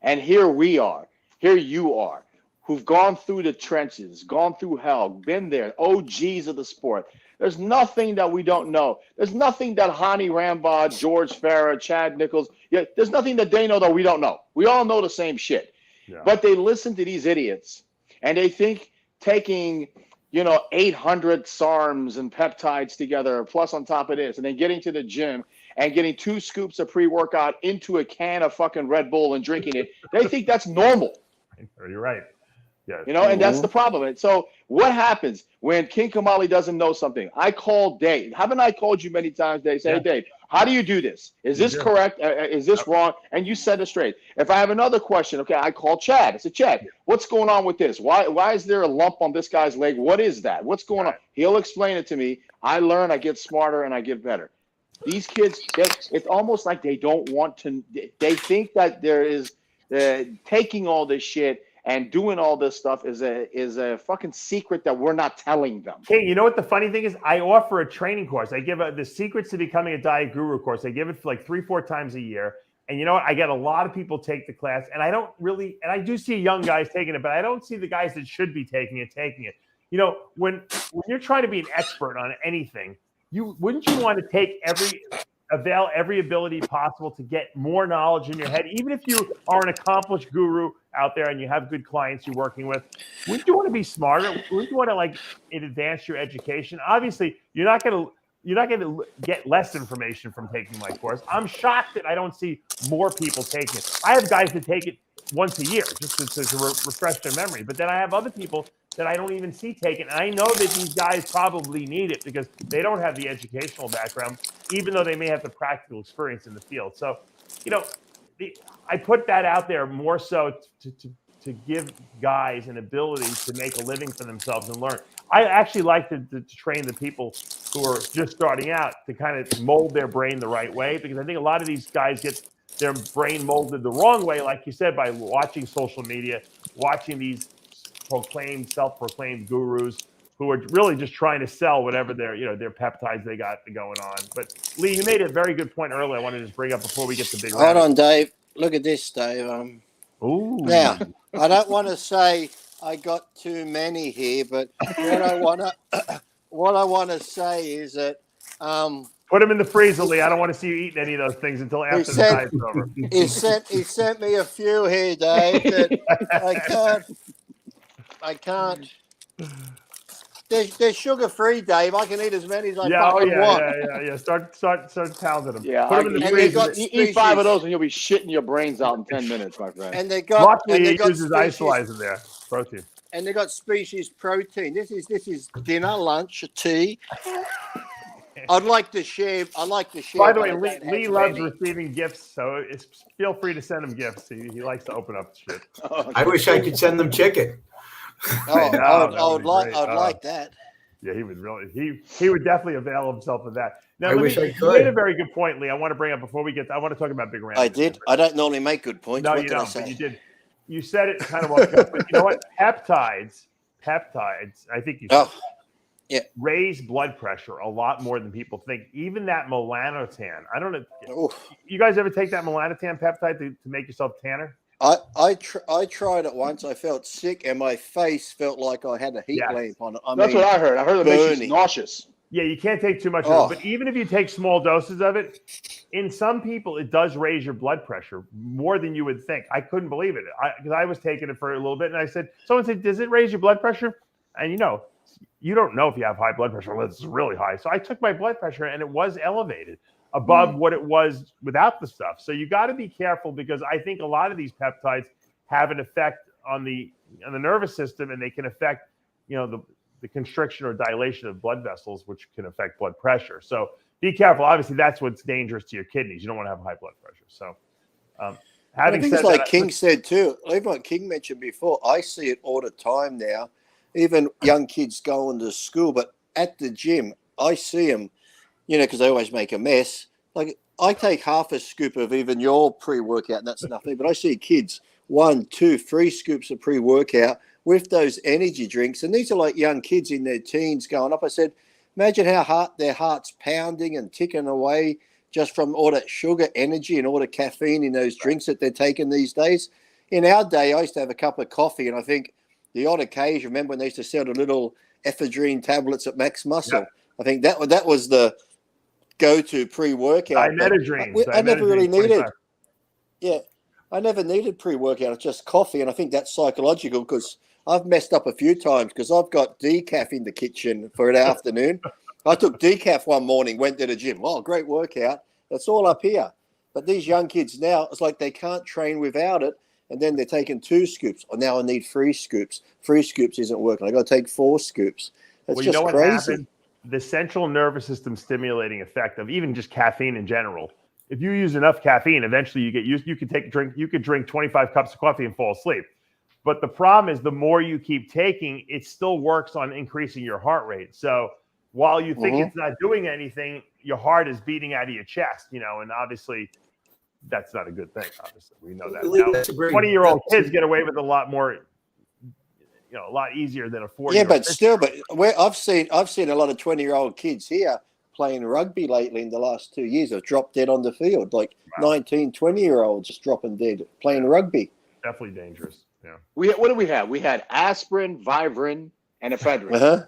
And here you are, who've gone through the trenches, gone through hell, been there, OGs of the sport. There's nothing that we don't know. There's nothing that Hani Rambod, George Farah, Chad Nichols, there's nothing that they know that we don't know. We all know the same shit. Yeah. But they listen to these idiots, and they think taking, 800 SARMs and peptides together, plus on top of this, and then getting to the gym and getting 2 scoops of pre-workout into a can of fucking Red Bull and drinking it, they think that's normal. You're right. Yeah. And that's the problem. And so what happens when King Kamali doesn't know something? I call Dave. Haven't I called you many times, Dave? Say, hey, Dave, how do you do this? Is this correct? Is this wrong? And you set it straight. If I have another question, okay, I call Chad. I said, Chad, what's going on with this? Why is there a lump on this guy's leg? What is that? What's going on? He'll explain it to me. I learn, I get smarter, and I get better. These kids, it's almost like they don't want to. They think that there is taking all this shit and doing all this stuff is a fucking secret that we're not telling them. Hey, you know what the funny thing is? I offer a training course. I give the secrets to becoming a diet guru course. I give it for like 3-4 times a year. And you know what? I get a lot of people take the class, and I do see young guys taking it, but I don't see the guys that should be taking it. When you're trying to be an expert on anything, wouldn't you want to avail every ability possible to get more knowledge in your head, even if you are an accomplished guru out there and you have good clients you're working with? Wouldn't you want to be smarter? Wouldn't you want to advance your education? Obviously, you're not going to you're not going to get less information from taking my course. I'm shocked that I don't see more people taking it. I have guys that take it once a year just to refresh their memory. But then I have other people that I don't even see take it. And I know that these guys probably need it because they don't have the educational background, even though they may have the practical experience in the field. So, you know, I put that out there more so to give guys an ability to make a living for themselves and learn. I actually like to train the people who are just starting out to kind of mold their brain the right way, because I think a lot of these guys get their brain molded the wrong way, like you said, by watching social media, watching these self-proclaimed gurus who are really just trying to sell whatever their peptides they got going on. But Lee, you made a very good point earlier. I wanted to just bring up before we get to Big Ramy. Hold on, Dave. Look at this, Dave. Ooh. Now, I don't want to say I got too many here, but what I want to say is that put them in the freezer, Lee. I don't want to see you eating any of those things until after the diet's over. He sent me a few here, Dave, that I can't. They're sugar-free, Dave. I can eat as many as I want. Yeah. Start pounding them. Yeah, put them in the freezer. Eat 5 of those and you'll be shitting your brains out in 10 minutes, my friend. And they got. Luckily, he uses isolines in there. Protein. And they got species protein. This is dinner, lunch, tea. I'd like to share. By the way, Lee loves receiving gifts, so feel free to send him gifts. He likes to open up shit. I wish I could send them chicken. I would like that. Yeah, he would really. He would definitely avail himself of that. Now, I wish I could. You made a very good point, Lee. I want to bring up before we get. I want to talk about Big Ramy. I did. I don't normally make good points. No, you don't. But you did. You said it kind of off gut, but you know what? Peptides. I think you said raise blood pressure a lot more than people think. Even that melanotan. I don't know. Oof. You guys ever take that melanotan peptide to make yourself tanner? I tried it once. I felt sick, and my face felt like I had a heat lamp on it. That's what I heard. I heard it makes you nauseous. Yeah, you can't take too much of it. But even if you take small doses of it, in some people, it does raise your blood pressure more than you would think. I couldn't believe it because I was taking it for a little bit, and I said, someone said, does it raise your blood pressure? And you don't know if you have high blood pressure unless it's really high. So I took my blood pressure, and it was elevated above what it was without the stuff. So you got to be careful, because I think a lot of these peptides have an effect on the nervous system, and they can affect, the constriction or dilation of blood vessels, which can affect blood pressure. So be careful. Obviously, that's what's dangerous to your kidneys. You don't want to have high blood pressure. So I think it's like King said too, even like King mentioned before, I see it all the time now. Even young kids going to school, but at the gym, I see them, because they always make a mess. Like, I take half a scoop of even your pre-workout, and that's nothing. But I see kids 1, 2, 3 scoops of pre-workout with those energy drinks. And these are like young kids in their teens going up. I said, imagine how their heart's pounding and ticking away just from all that sugar, energy, and all the caffeine in those drinks that they're taking these days. In our day, I used to have a cup of coffee, and I think the odd occasion, remember when they used to sell the little ephedrine tablets at Max Muscle? Yep. I think that was the go-to pre-workout. I never really needed. Yeah, I never needed pre-workout. It's just coffee, and I think that's psychological, because I've messed up a few times because I've got decaf in the kitchen for an afternoon. I took decaf one morning, went to the gym. Oh, great workout. That's all up here. But these young kids now, it's like they can't train without it, and then they're taking 2 scoops. Oh, now I need 3 scoops. 3 scoops isn't working. I got to take 4 scoops. That's just crazy. The central nervous system stimulating effect of even just caffeine in general. If you use enough caffeine, eventually you get used. You could drink 25 cups of coffee and fall asleep. But the problem is, the more you keep taking, it still works on increasing your heart rate. So while you think it's not doing anything, your heart is beating out of your chest, and obviously that's not a good thing. Obviously, we know that. Now, 20-year-old kids get away with a lot more, a lot easier than a 40-year-old. Yeah, but still, I've seen a lot of 20-year-old kids here playing rugby lately in the last 2 years have dropped dead on the field, like 19, 20-year-olds just dropping dead playing rugby. Definitely dangerous. Yeah. What did we have? We had aspirin, Vivarin, and ephedrine.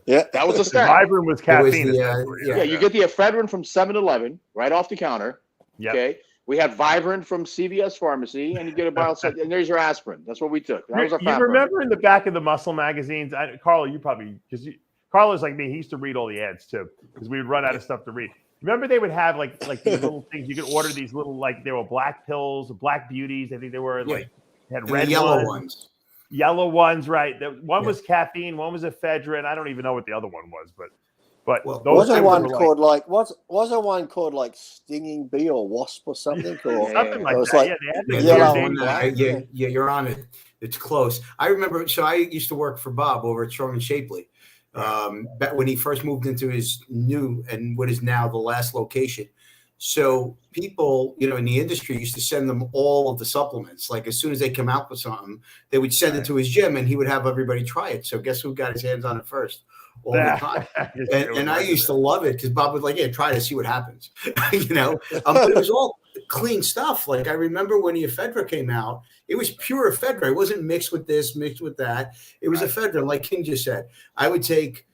Yeah, that was a start. Vivarin was caffeine. You get the ephedrine from 7-Eleven right off the counter. Yep. Okay. We had Vivarin from CVS Pharmacy, and you get a and there's your aspirin. That's what we took. That was our. You remember in the back of the muscle magazines, Carlo? You probably, because Carlos, like me, he used to read all the ads too because we would run out of stuff to read. Remember, they would have like these little things you could order. These little they were black pills, black beauties. I think they were like had red yellow ones. Yellow ones, right? One was caffeine, one was ephedrine. I don't even know what the other one was, but was there one called was there one called like stinging bee or wasp or something? Or something like that. Like, they had yellow. Yeah, you're on it. It's close. I remember. So I used to work for Bob over at Strong and Shapely. Back when he first moved into his new and what is now the last location. So people, in the industry used to send them all of the supplements. Like as soon as they come out with something, they would send it to his gym and he would have everybody try it. So guess who got his hands on it first? All the time. And I used to love it because Bob would try to see what happens. But it was all clean stuff. Like I remember when the ephedra came out, it was pure ephedra. It wasn't mixed with this, mixed with that. It was ephedra. Like King just said, I would take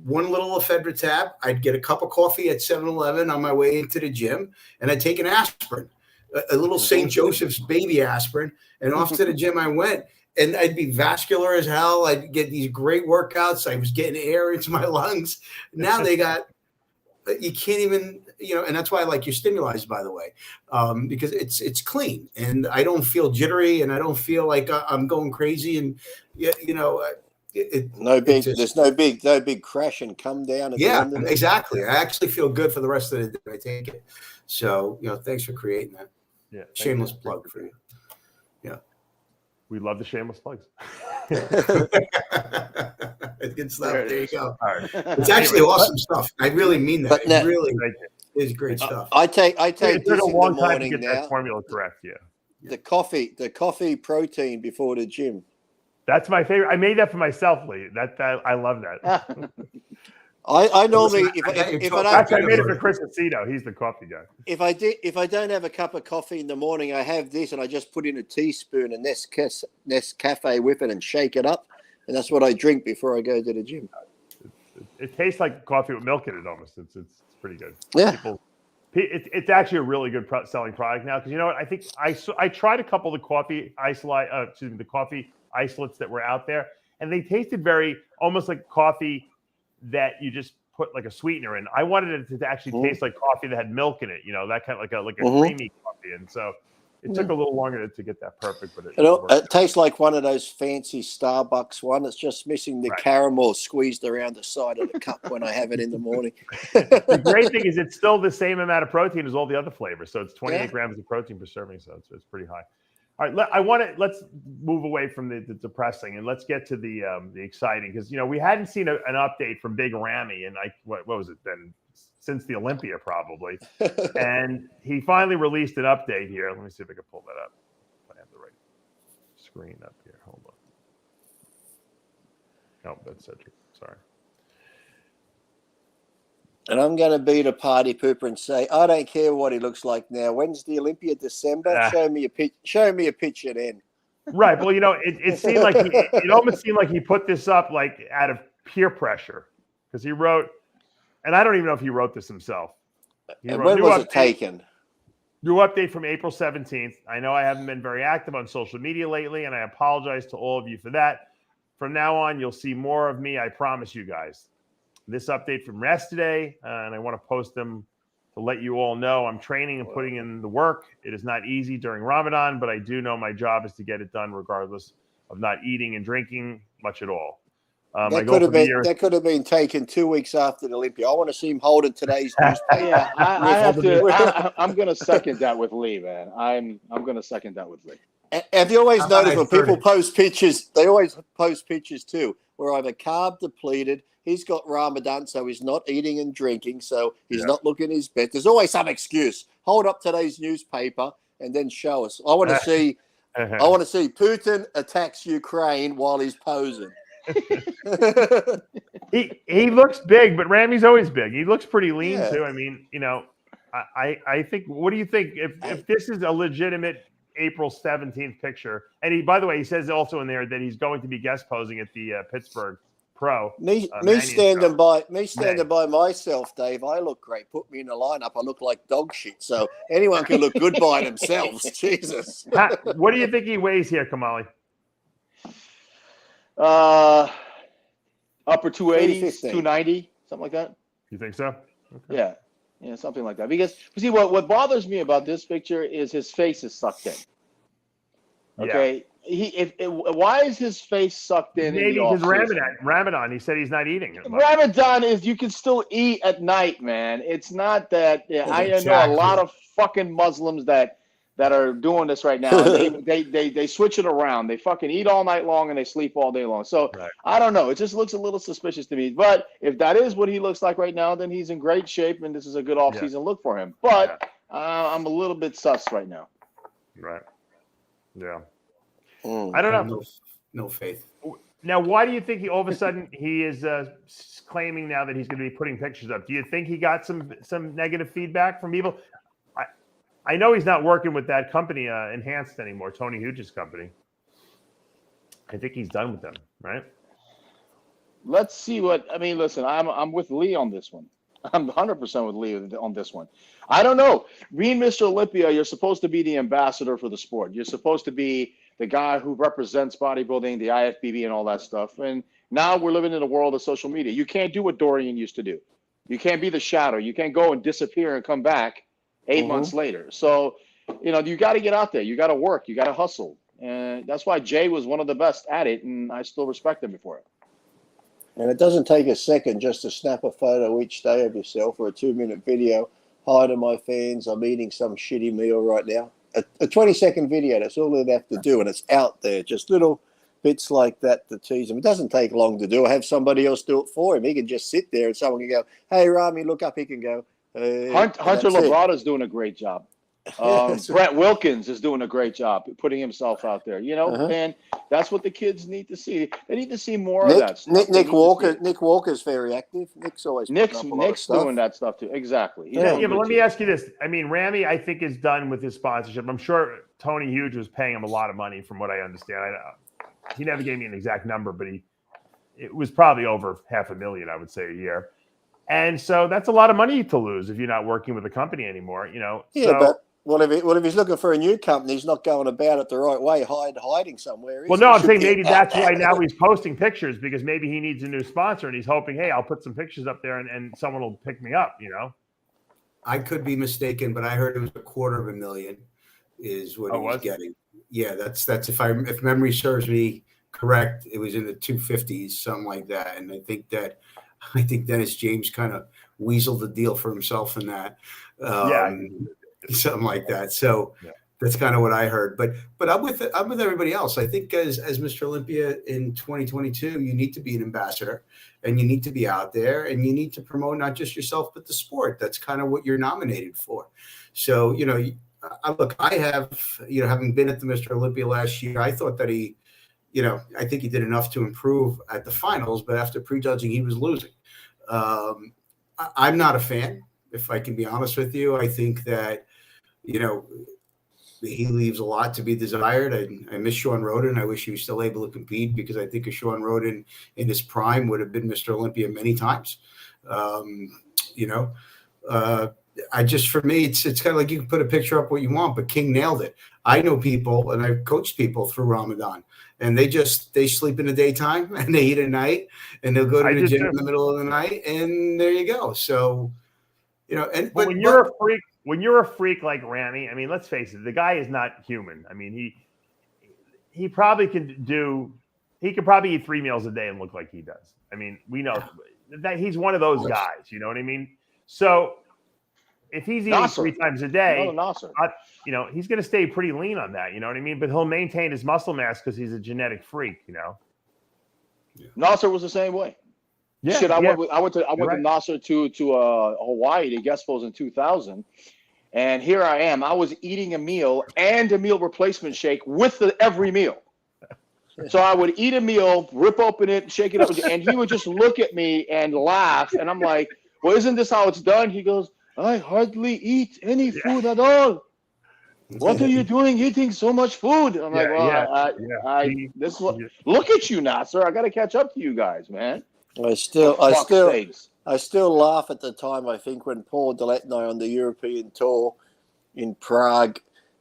one little ephedra tab. I'd get a cup of coffee at 7-Eleven on my way into the gym, and I'd take an aspirin, a little St. Joseph's baby aspirin, and off to the gym I went. And I'd be vascular as hell. I'd get these great workouts. I was getting air into my lungs. Now they got, you can't even, and that's why I like your Stimulise, by the way, because it's clean and I don't feel jittery and I don't feel like I'm going crazy. And, there's no big crash and come down. At the end of it. Exactly. I actually feel good for the rest of the day when I take it. So, thanks for creating that. Yeah. Shameless plug for you. Yeah. We love the shameless plugs. Good stuff. There you go. Right. It's actually awesome stuff. I really mean that. It really is great stuff. I take this in the morning to get now. That formula correct. Yeah. The coffee protein before the gym. That's my favorite. I made that for myself, Lee. That I love that. I normally I made it for Chris Aceto. He's the coffee guy. If I don't have a cup of coffee in the morning, I have this and I just put in a teaspoon of Nescafe with it and shake it up, and that's what I drink before I go to the gym. It tastes like coffee with milk in it almost. It's pretty good. Yeah. It's actually a really good selling product now because you know what? I think I tried a couple of the coffee the coffee isolates that were out there, and they tasted very almost like coffee that you just put like a sweetener in. I wanted it to actually taste like coffee that had milk in it, that kind of like a creamy coffee. And so it took a little longer to get that perfect, but it tastes like one of those fancy Starbucks one. It's just missing the caramel squeezed around the side of the cup when I have it in the morning. The great thing is it's still the same amount of protein as all the other flavors. So it's 28 grams of protein per serving. So it's pretty high. All right, let's move away from the depressing and let's get to the exciting because we hadn't seen an update from Big Ramy and what was it then since the Olympia probably, and he finally released an update here. Let me see if I can pull that up. If I have the right screen up here. Hold on. Oh, that's Cedric. Sorry. And I'm going to be the party pooper and say, I don't care what he looks like now. When's the Olympia? December? Show me a picture then. Right. Well, it seemed like it almost seemed like he put this up like out of peer pressure because he wrote, and I don't even know if he wrote this himself. And when was it taken? New update from April 17th. I know I haven't been very active on social media lately, and I apologize to all of you for that. From now on, you'll see more of me. I promise you guys. This update from yesterday, and I want to post them to let you all know I'm training and putting in the work. It is not easy during Ramadan, but I do know my job is to get it done regardless of not eating and drinking much at all. That could have been taken 2 weeks after the Olympia. I want to see him holding today's newspaper. Yeah, I have to. I'm going to second that with Lee, man. I'm going to second that with Lee. Have you always noticed when people post pictures, they always post pictures too, where either carb depleted. He's got Ramadan, so he's not eating and drinking, so he's not looking his best. There's always some excuse. Hold up today's newspaper and then show us. I want to see. I want to see Putin attacks Ukraine while he's posing. he looks big, but Ramy's always big. He looks pretty lean too. I mean, I think. What do you think if this is a legitimate April 17th picture? And he, by the way, he says also in there that he's going to be guest posing at the Pittsburgh Pro. Me standing by myself, Dave. I look great. Put me in the lineup. I look like dog shit. So anyone can look good by themselves. Jesus. What do you think he weighs here, Kamali? Upper 280s, 315. 290, something like that. You think so? Okay. Yeah. Yeah, something like that. Because you see, what bothers me about this picture is his face is sucked in. Okay. Why is his face sucked in? Maybe in the because off-season? Ramadan. He said he's not eating it much. Ramadan is you can still eat at night, man. It's not that. I know a Exactly. lot of fucking Muslims that are doing this right now. And they switch it around. They fucking eat all night long and they sleep all day long. So Right. I don't know. It just looks a little suspicious to me. But if that is what he looks like right now, then he's in great shape and this is a good off-season look for him. But I'm a little bit sus right now. Right. Yeah. Mm. I don't know. No faith. Now, why do you think he all of a sudden he is claiming now that he's going to be putting pictures up? Do you think he got some negative feedback from people? I know he's not working with that company, Enhanced, anymore, Tony Huge's company. I think he's done with them, right? Let's see what I mean. Listen, I'm with Lee on this one. I'm 100% with Lee on this one. I don't know. Being Mr. Olympia, you're supposed to be the ambassador for the sport. You're supposed to be the guy who represents bodybuilding, the IFBB, and all that stuff. And now we're living in a world of social media. You can't do what Dorian used to do. You can't be the shadow. You can't go and disappear and come back 8 months later. So, you got to get out there. You got to work. You got to hustle. And that's why Jay was one of the best at it, and I still respect him for it. And it doesn't take a second just to snap a photo each day of yourself or a 2-minute video. Hi to my fans. I'm eating some shitty meal right now. A 20-second video. That's all they have to do. And it's out there. Just little bits like that to tease them. It doesn't take long to do. Have somebody else do it for him. He can just sit there and someone can go, hey, Ramy, look up. He can go. Hunter Labrada is doing a great job. Brett Wilkins is doing a great job putting himself out there, and that's what the kids need to see. They need to see more of that stuff. Nick Walker's very active. Nick's always Nick's doing that stuff too. Exactly. But let me ask you this. I mean, Ramy, I think, is done with his sponsorship. I'm sure Tony Huge was paying him a lot of money from what I understand. He never gave me an exact number, but it was probably over $500,000, I would say, a year. And so that's a lot of money to lose if you're not working with the company anymore, Yeah, but what if he's looking for a new company? He's not going about it the right way, hiding somewhere. Well, no, I'm saying maybe that's why now he's posting pictures, because maybe he needs a new sponsor and he's hoping, hey, I'll put some pictures up there and someone will pick me up, I could be mistaken, but I heard it was $250,000 is what he was getting. Yeah, that's if memory serves me correct, it was in the 250s, something like that. And I think Dennis James kind of weaseled the deal for himself in that. Something like that. So that's kind of what I heard. But I'm with everybody else. I think as Mr. Olympia in 2022, you need to be an ambassador and you need to be out there and you need to promote not just yourself, but the sport. That's kind of what you're nominated for. So, I have, having been at the Mr. Olympia last year, I thought that he, I think he did enough to improve at the finals, but after prejudging, he was losing. I'm not a fan, if I can be honest with you. I think that, he leaves a lot to be desired. I miss Sean Roden. I wish he was still able to compete, because I think Sean Roden in his prime would have been Mr. Olympia many times. For me, it's kind of like you can put a picture up what you want, but King nailed it. I know people, and I've coached people through Ramadan, and they sleep in the daytime and they eat at night, and they'll go to the gym in the middle of the night, and there you go. So, but when you're a freak like Ramy, I mean, let's face it, the guy is not human. I mean, he probably he could probably eat 3 meals a day and look like he does. I mean, we know that he's one of those guys, you know what I mean? So if he's eating Nasser 3 times a day, Nasser. He's going to stay pretty lean on that, you know what I mean? But he'll maintain his muscle mass because he's a genetic freak, Yeah. Nasser was the same way. Yeah, I went to Nasser to Hawaii to guest pose in 2000, and here I am. I was eating a meal and a meal replacement shake with every meal. So I would eat a meal, rip open it, shake it up, and he would just look at me and laugh. And I'm like, "Well, isn't this how it's done?" He goes, "I hardly eat any food at all. What are you doing eating so much food?" I'm like, "Well, this is what. Look at you, Nasser. I got to catch up to you guys, man." I still laugh at the time, I think, when Paul Deletno on the European tour in Prague,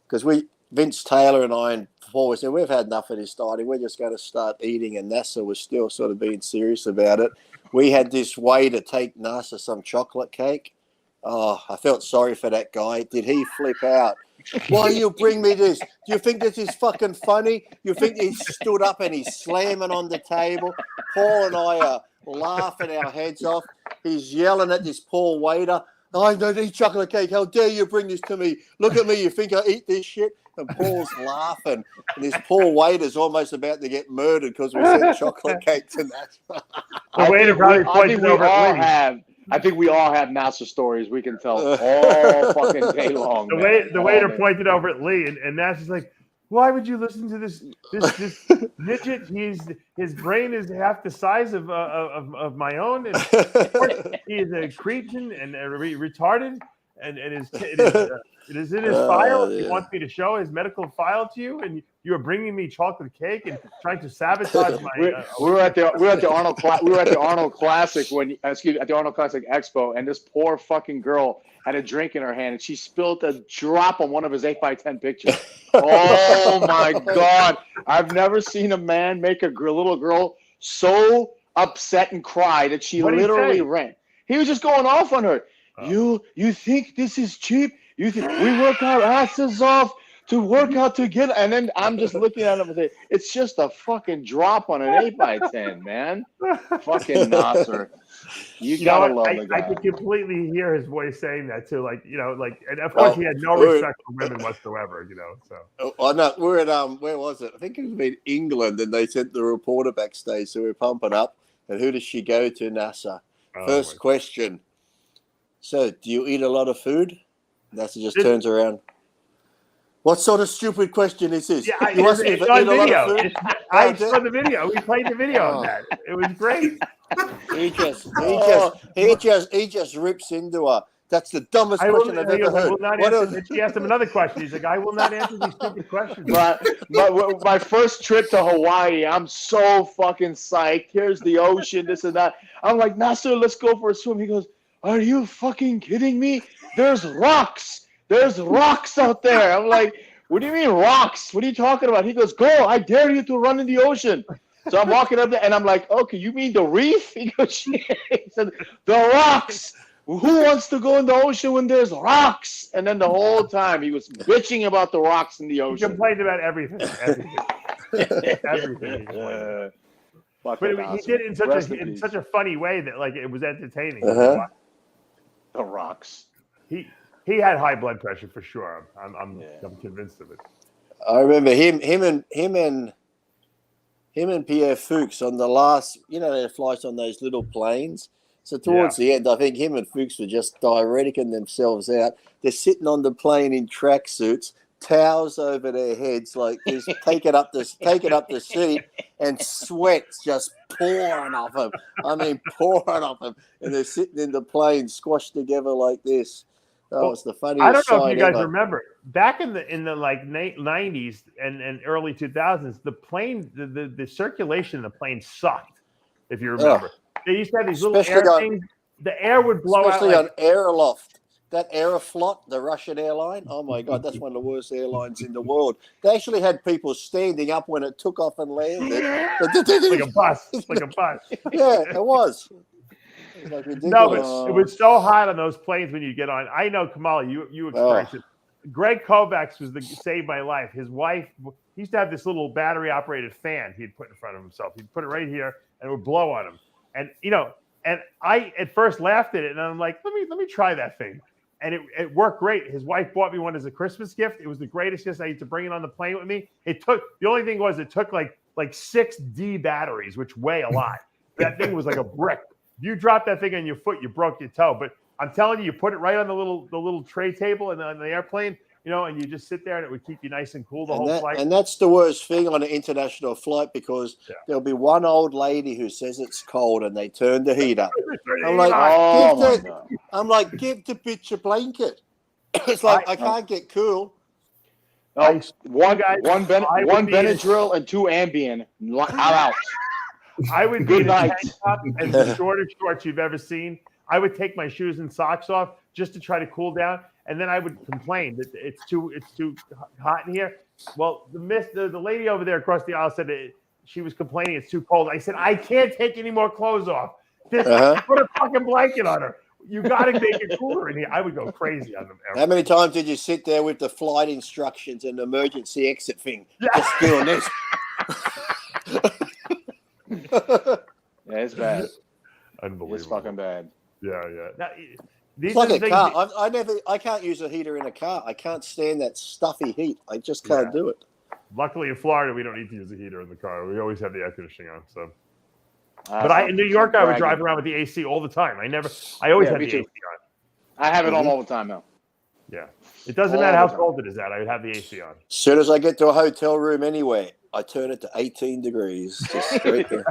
because Vince Taylor and I and Paul said, we've had enough of this dieting. We're just going to start eating. And Nasser was still sort of being serious about it. We had this way to take Nasser some chocolate cake. Oh, I felt sorry for that guy. Did he flip out? Why you bring me this? Do you think this is fucking funny? You think he stood up and he's slamming on the table? Paul and I are laughing our heads off. He's yelling at this poor waiter. I don't eat chocolate cake. How dare you bring this to me? Look at me. You think I eat this shit? And Paul's laughing. And this poor waiter's almost about to get murdered because we sent chocolate cake to Nasser. The waiter probably pointed over at Lee. I think we all have Nasser stories we can tell all fucking day long. The waiter pointed over at Lee, and Nasser's like, "Why would you listen to this midget? His brain is half the size of my own, and he is a cretin and retarded, and it is in his file. He wants me to show his medical file to you, and you are bringing me chocolate cake and trying to sabotage my." We were at the Arnold Classic at the Arnold Classic Expo, and this poor fucking girl had a drink in her hand, and she spilled a drop on one of his 8x10 pictures. Oh my God! I've never seen a man make a little girl so upset and cry that she literally ran. He was just going off on her. You think this is cheap? You think we work our asses off to work out to get? And then I'm just looking at him and say, it's just a fucking drop on an 8x10, man. Fucking Nasser. You gotta love the guy. I could completely hear his voice saying that too. And of course he had no respect for women whatsoever, So. Oh no, we're at where was it? I think it was in England, and they sent the reporter backstage, so we're pumping up. And who does she go to, Nasser? First question. So, do you eat a lot of food? Nasser just turns around. What sort of stupid question is this? Yeah, it's on video. I saw the video. We played the video of that. It was great. He just rips into her. That's the dumbest question I've ever heard. She asked him another question. He's like, I will not answer these stupid questions. My first trip to Hawaii, I'm so fucking psyched. Here's the ocean, this and that. I'm like, Nasser, let's go for a swim. He goes, are you fucking kidding me? There's rocks. There's rocks out there. I'm like, what do you mean rocks? What are you talking about? He goes, go. I dare you to run in the ocean. So I'm walking up there, and I'm like, okay, you mean the reef? He goes, he said, the rocks. Who wants to go in the ocean when there's rocks? And then the whole time he was bitching about the rocks in the ocean. He complained about everything. Everything. But he did it in such a funny way that it was entertaining. The rocks. He had high blood pressure for sure. I'm convinced of it. I remember him and Pierre Fuchs on the last, their flights on those little planes. So towards the end, I think him and Fuchs were just diureticing themselves out. They're sitting on the plane in tracksuits, towels over their heads like this, taking up the seat, and sweat's just pouring off them. I mean, pouring off them, and they're sitting in the plane, squashed together like this. Oh, it's the funniest. I don't know if you guys ever. remember back in the 90s and early 2000s, the plane, the circulation in the plane sucked. If you remember, they used to have these little air things. The air would blow out. Especially on Aeroloft. That Aeroflot, the Russian airline, oh my God, that's one of the worst airlines in the world. They actually had people standing up when it took off and landed. Like a bus. Yeah, it was. No, but it was so hot on those planes when you get on. I know, Kamali, you experienced it. Greg Kovacs saved my life. His wife, he used to have this little battery-operated fan he'd put in front of himself. He'd put it right here, and it would blow on him. And, and I at first laughed at it, and I'm like, let me try that thing. And it worked great. His wife bought me one as a Christmas gift. It was the greatest gift. I used to bring it on the plane with me. The only thing was it took like 6 D batteries, which weigh a lot. That thing was like a brick. If you dropped that thing on your foot, you broke your toe. But I'm telling you, you put it right on the little tray table and on the airplane, and you just sit there, and it would keep you nice and cool the whole flight. And that's the worst thing on an international flight, because there'll be one old lady who says it's cold, and they turn the heat up. I'm like, give the bitch a blanket. It's like, I can't get cool. No, one Benadryl and 2 Ambien. I'm out. I would be in a tank top and the shortest shorts you've ever seen. I would take my shoes and socks off, just to try to cool down. And then I would complain that it's too hot in here. Well, the lady over there across the aisle said she was complaining it's too cold. I said, I can't take any more clothes off. Put a fucking blanket on her. You got to make it cooler in here. I would go crazy on them. How many times did you sit there with the flight instructions and emergency exit thing? Just doing this. Yeah, it's bad. Unbelievable. It's fucking bad. Yeah. Now, It's like a car. I can't use a heater in a car. I can't stand that stuffy heat. I just can't do it. Luckily, in Florida, we don't need to use a heater in the car. We always have the air conditioning on. So, but in New York, I would drive around with the AC all the time. I always had the AC on. I have it on all the time now. Yeah, it doesn't matter how cold it is out. I would have the AC on. As soon as I get to a hotel room anywhere, I turn it to 18 degrees. Just straight there.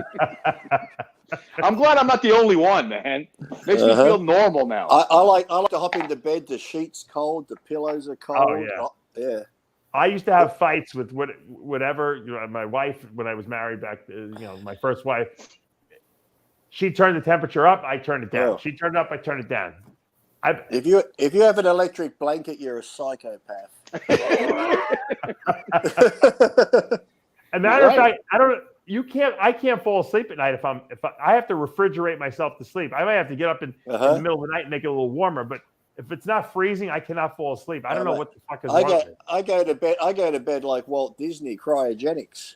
I'm glad I'm not the only one, man. Makes me feel normal now. I like to hop into bed. The sheets cold, the pillows are cold. Oh, yeah. I used to have fights with whatever. My wife, when I was married back, my first wife, she turned the temperature up. I turned it down. Oh. She turned it up. I turned it down. If you have an electric blanket, you're a psychopath. A matter of fact, I can't fall asleep at night if I have to refrigerate myself to sleep. I might have to get up in the middle of the night and make it a little warmer, but if it's not freezing, I cannot fall asleep. I don't know what the fuck is wrong with me. I go to bed like Walt Disney, cryogenics.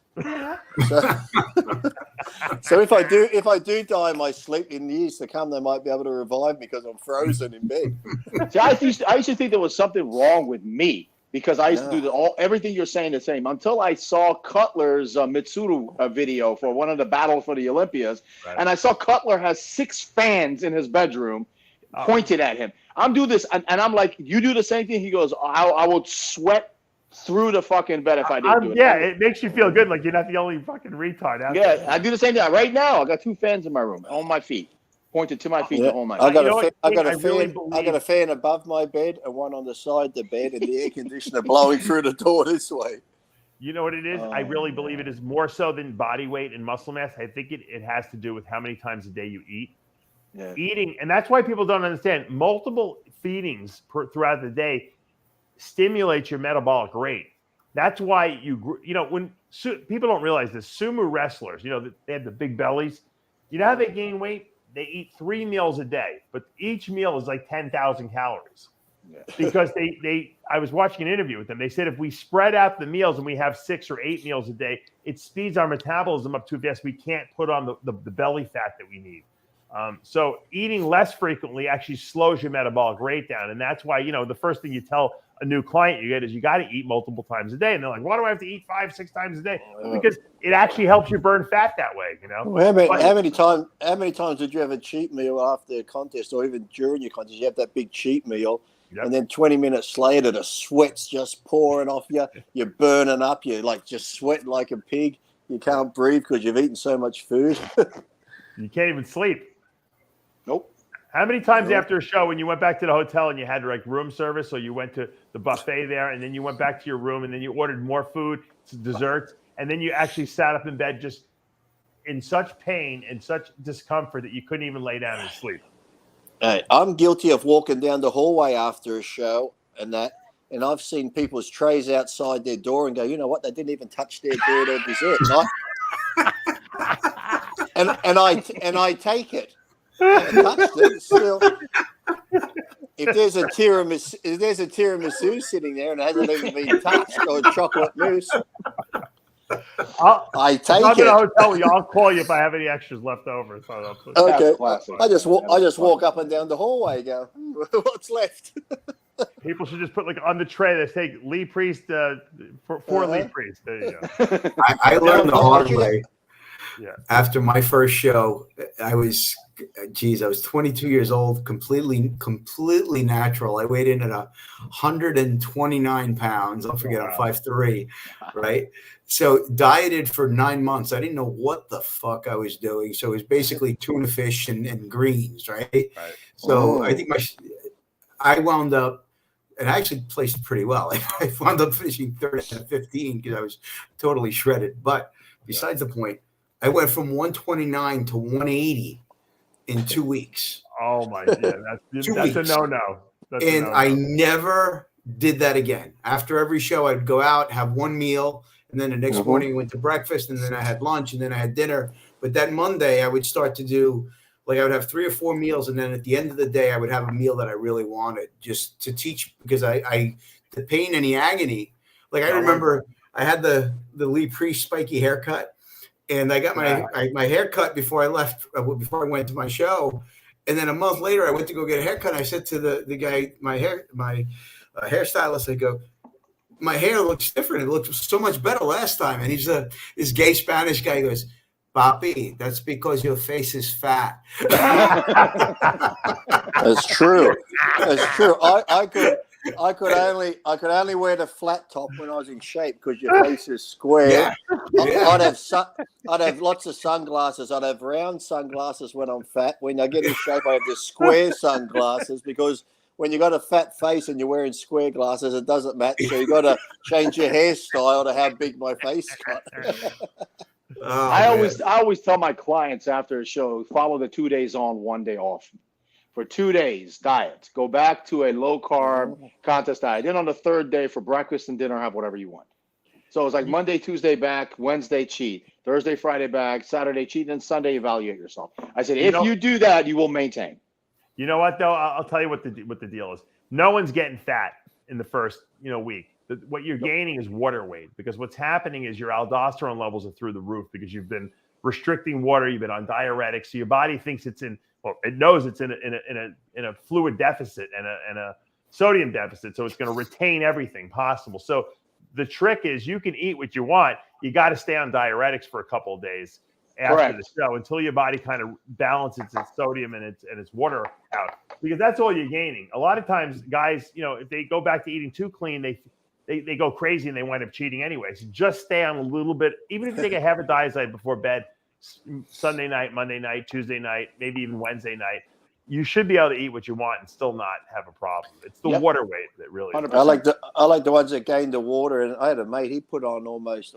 So if I do die in my sleep in years to come, they might be able to revive me because I'm frozen in bed. See, I used to think there was something wrong with me because I used to do everything you're saying the same until I saw Cutler's Mitsuru video for one of the battles for the Olympias, and I saw Cutler has 6 fans in his bedroom pointed at him. I'm doing this, and I'm like, you do the same thing? He goes, I would sweat through the fucking bed if I didn't do it. Yeah, it makes you feel good, like you're not the only fucking retard out there. Yeah, I do the same thing. Right now, I got 2 fans in my room on my feet, pointed to my feet the whole night. I got a fan above my bed and one on the side of the bed, and the air conditioner blowing through the door this way. You know what it is? I really believe it is more so than body weight and muscle mass. I think it has to do with how many times a day you eat. Yeah. Eating, and that's why people don't understand, multiple feedings throughout the day stimulates your metabolic rate. That's why when people don't realize this, sumo wrestlers, they have the big bellies. You know how they gain weight? They eat 3 meals a day, but each meal is like 10,000 calories. Yeah. Because I was watching an interview with them. They said if we spread out the meals and we have 6 or 8 meals a day, it speeds our metabolism up too fast. We can't put on the belly fat that we need. So eating less frequently actually slows your metabolic rate down. And that's why, the first thing you tell a new client you get is you got to eat multiple times a day. And they're like, why do I have to eat 5-6 times a day? Because it actually helps you burn fat that way, Well, how many times did you have a cheat meal after a contest or even during your contest? You have that big cheat meal. Yep. And then 20 minutes later, the sweat's just pouring off you. You're burning up. You're like just sweating like a pig. You can't breathe because you've eaten so much food. You can't even sleep. Nope. How many times after a show when you went back to the hotel and you had like room service, or you went to the buffet there and then you went back to your room and then you ordered more food, desserts, and then you actually sat up in bed just in such pain and such discomfort that you couldn't even lay down and sleep? Hey, I'm guilty of walking down the hallway after a show and I've seen people's trays outside their door and go, you know what? They didn't even touch their dessert or dessert. And I take it. I haven't touched it still. If there's a tiramisu sitting there and it hasn't even been touched, or a chocolate mousse, I take it. In a hotel, I'll call you if I have any extras left over. So okay. I just walk up and down the hallway. Go, what's left? People should just put like on the tray. They say Lee Priest for Lee Priest. There you go. I learned the hard way. Yeah. After my first show, I was 22 years old, completely natural. I weighed in at 129 pounds. Don't forget, I'm 5'3", right? So dieted for 9 months. I didn't know what the fuck I was doing. So it was basically tuna fish and greens, right? So I think I wound up, and I actually placed pretty well. I wound up finishing 3rd out of 15 because I was totally shredded. But besides the point, I went from 129 to 180 in 2 weeks. Oh my God, that's a no-no. And I never did that again. After every show, I'd go out, have one meal, and then the next morning I went to breakfast, and then I had lunch, and then I had dinner. But that Monday, I would start to do, like I would have 3 or 4 meals, and then at the end of the day, I would have a meal that I really wanted, just to teach, because the pain and the agony. Like I remember I had the Lee Priest spiky haircut, and I got my haircut before I left, before I went to my show. And then a month later, I went to go get a haircut. And I said to the guy, my hairstylist, I go, my hair looks different. It looked so much better last time. And he's this gay Spanish guy. He goes, Papi, that's because your face is fat. That's true. That's true. I could only wear the flat top when I was in shape because your face is square. Yeah. I'd have lots of sunglasses. I'd have round sunglasses when I'm fat. When I get in shape, I have the square sunglasses because when you got a fat face and you're wearing square glasses, it doesn't match. So you got to change your hairstyle to how big my face got. I always tell my clients after a show, follow the 2 days on, 1 day off. For 2 days, diet. Go back to a low-carb contest diet. Then on the third day for breakfast and dinner, have whatever you want. So it's like Monday, Tuesday back, Wednesday cheat, Thursday, Friday back, Saturday cheat, and Sunday evaluate yourself. I said, if you do that, you will maintain. You know what, though? I'll tell you what the deal is. No one's getting fat in the first week. What you're gaining is water weight, because what's happening is your aldosterone levels are through the roof because you've been restricting water, you've been on diuretics, so your body thinks it knows it's in a fluid deficit and a sodium deficit, so it's going to retain everything possible. So the trick is you can eat what you want. You got to stay on diuretics for a couple of days after the show until your body kind of balances its sodium and its water out, because that's all you're gaining. A lot of times, guys, if they go back to eating too clean, they go crazy and they wind up cheating anyway. So just stay on a little bit, even if you take a half a diazide before bed. Sunday night, Monday night, Tuesday night, maybe even Wednesday night, you should be able to eat what you want and still not have a problem. It's the water weight that really. 100%. I like the ones that gain the water. And I had a mate, he put on almost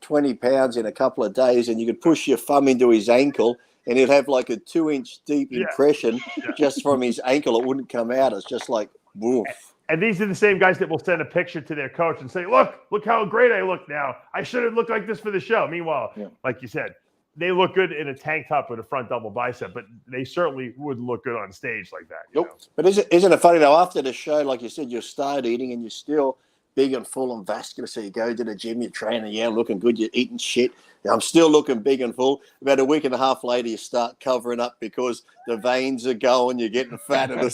20 pounds in a couple of days, and you could push your thumb into his ankle, and he'd have like a 2-inch deep impression just from his ankle. It wouldn't come out. It's just like woof. And these are the same guys that will send a picture to their coach and say, look how great I look now. I should have looked like this for the show. Meanwhile, like you said, they look good in a tank top with a front double bicep, but they certainly wouldn't look good on stage like that. You know? But isn't it funny, though, after the show, like you said, you start eating and you're still big and full and vascular. So you go to the gym, you're training, I'm looking good, you're eating shit. I'm still looking big and full. About a week and a half later, you start covering up because the veins are going, you're getting fat and the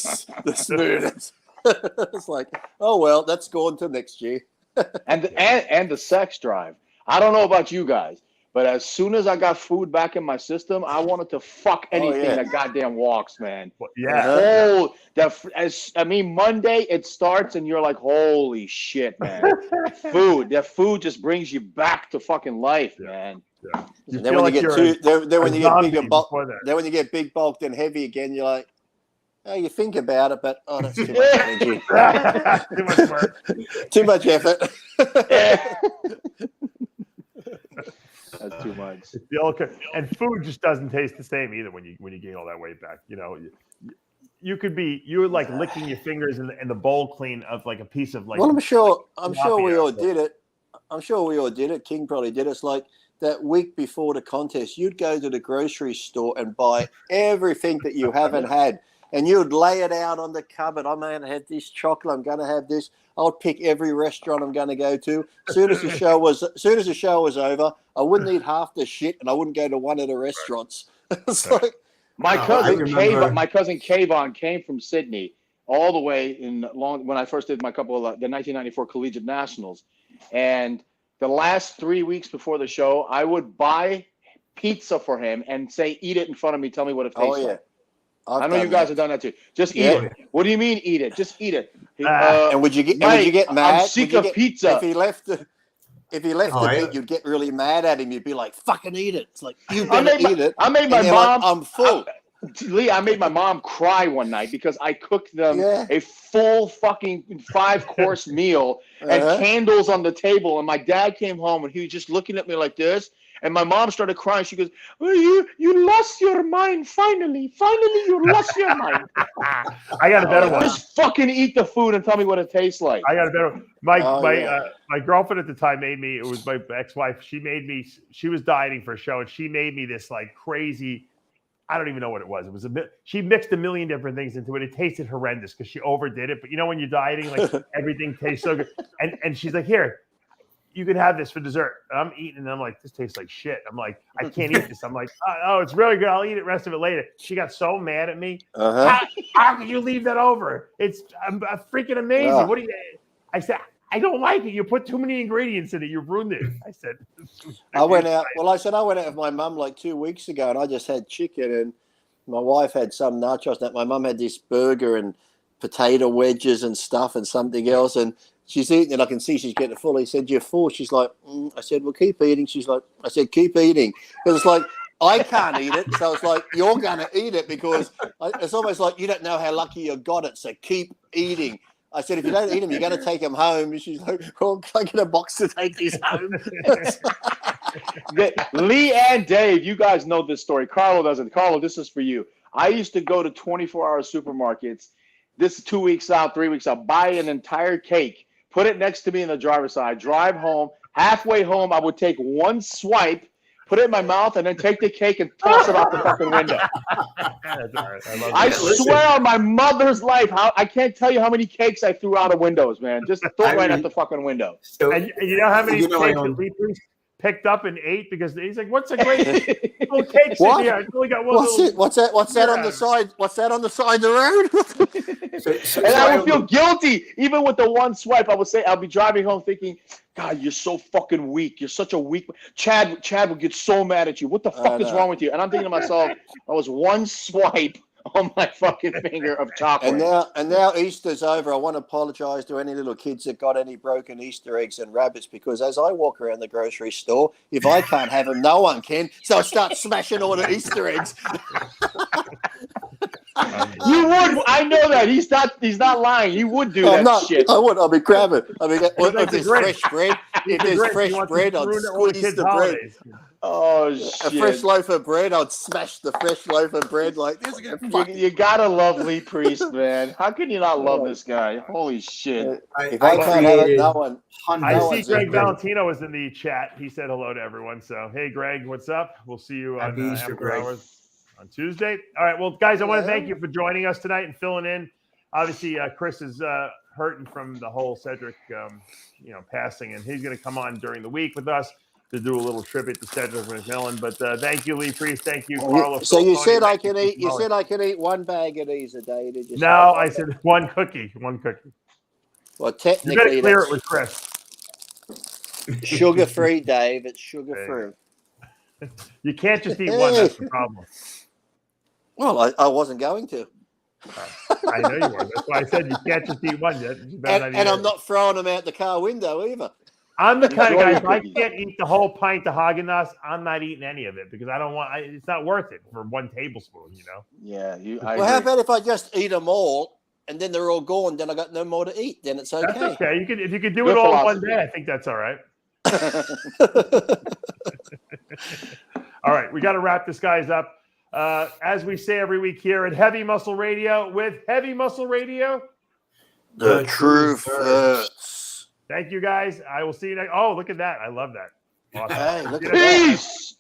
smooth. It's like, oh well, that's going to next year. and the sex drive. I don't know about you guys, but as soon as I got food back in my system, I wanted to fuck anything that goddamn walks, man. Yeah. Monday it starts and you're like, holy shit, man. That food just brings you back to fucking life, man. Yeah. Then when you get big bulked and heavy again, you're like, oh, you think about it, but that's too much energy. Too much work. Too much effort. That's too much. And food just doesn't taste the same either when you gain all that weight back. You're like licking your fingers in the bowl clean of like a piece of like. Well, I'm sure we all did it. I'm sure we all did it. King probably did it. It's like that week before the contest, you'd go to the grocery store and buy everything that you haven't had. And you'd lay it out on the cupboard. I'm going to have this chocolate. I'm going to have this. I'll pick every restaurant I'm going to go to. As soon as the show was over, I wouldn't eat half the shit, and I wouldn't go to one of the restaurants. It's like my cousin Kayvon came from Sydney all the way when I first did my couple of the 1994 Collegiate Nationals, and the last 3 weeks before the show, I would buy pizza for him and say, "Eat it in front of me. Tell me what it tastes like." I know you guys have done that too. Just eat it. What do you mean eat it? Just eat it. And would you get mad? I'm sick of pizza. If he left the meat, you'd get really mad at him. You'd be like, "Fucking eat it!" It's like you better eat it. I made my mom. Like, I'm full. Lee, I made my mom cry one night because I cooked them a full fucking 5-course meal and candles on the table. And my dad came home and he was just looking at me like this. And my mom started crying. She goes, oh, you lost your mind. Finally, you lost your mind. I got a better one. Just fucking eat the food and tell me what it tastes like. I got a better one. My girlfriend at the time made me, it was my ex-wife. She made me, she was dieting for a show, and she made me this like crazy, I don't even know what it was. It was she mixed a million different things into it. It tasted horrendous because she overdid it. But you know, when you're dieting, like everything tastes so good. And she's like, here, you can have this for dessert. And I'm eating, and I'm like, this tastes like shit. I'm like, I can't eat this. I'm like, oh, it's really good. I'll eat it, rest of it later. She got so mad at me. How could you leave that over? It's freaking amazing. Yeah. What do you? I said, I don't like it. You put too many ingredients in it. You've ruined it. I said, I went out with my mum like 2 weeks ago, and I just had chicken, and my wife had some nachos. That my mum had this burger and potato wedges and stuff and something else, and she's eating it. I can see she's getting full. He said, "You're full." She's like, I said, "Well, keep eating." She's like, I said, "Keep eating," because it's like I can't eat it, so it's like you're gonna eat it because it's almost like you don't know how lucky you got it. So keep eating. I said, if you don't eat them, you're going to take them home. And she's like, well, can I get a box to take these home? Lee and Dave, you guys know this story. Carlo doesn't. Carlo, this is for you. I used to go to 24-hour supermarkets. This is 2 weeks out, 3 weeks out, buy an entire cake, put it next to me in the driver's side, drive home. Halfway home, I would take one swipe, put it in my mouth, and then take the cake and toss it out the fucking window. That's all right. I swear on my mother's life, I can't tell you how many cakes I threw out of windows, man. Just throw it right out the fucking window. So, and you know how many cakes that Lee Priest picked up and ate because he's like, "What's a great little cakes in here? I only got one." What's that on the side? What's that on the side of the road? And I would feel guilty even with the one swipe. I would say I'll be driving home thinking, God, you're so fucking weak. You're such a weak. Chad would get so mad at you. What the fuck is wrong with you? And I'm thinking to myself, I was one swipe on my fucking finger of chocolate. And now Easter's over. I want to apologize to any little kids that got any broken Easter eggs and rabbits, because as I walk around the grocery store, if I can't have them, no one can. So I start smashing all the Easter eggs. You would. I know that. He's not lying. He would do shit. I would. I'll be grabbing. I mean, if there's fresh bread, I'd squeeze the bread. Oh, shit. A fresh loaf of bread, I'd smash the fresh loaf of bread like this. You gotta love Lee Priest, man. How can you not love this guy? Holy shit. If I can't have it, no one. I see Greg Valentino was in the chat. He said hello to everyone. So, hey, Greg, what's up? We'll see you on After Hours on Tuesday. All right. Well, guys, I want to thank you for joining us tonight and filling in. Obviously, Chris is hurting from the whole Cedric, passing, and he's going to come on during the week with us to do a little tribute to Cedric McMillan. But thank you, Lee Priest. Thank you, Carlo. So you said I can eat. You said I can eat one bag of these a day. Did you? No, I said one cookie. One cookie. Well, technically, you clear it with Chris. Sugar-free, Dave. It's sugar-free. You can't just eat one. That's the problem. Well, I wasn't going to. I know you weren't. That's why I said you can't just eat one. And I'm not throwing them out the car window either. I'm the kind of guy, if I can't eat the whole pint of Haagen-Dazs, I'm not eating any of it because I don't want. It's not worth it for one tablespoon, Yeah. How about if I just eat them all and then they're all gone? Then I got no more to eat. Then it's okay. That's okay. If you could do it all in one day, I think that's all right. All right, we got to wrap this guys up. As we say every week here at Heavy Muscle Radio, with Heavy Muscle Radio, the truth hurts. Thank you, guys. I will see you next. Oh, look at that. I love that. Awesome. Hey, look at Peace.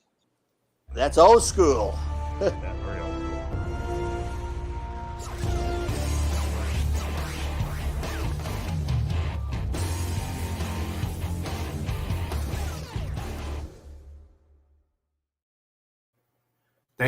that. That's old school.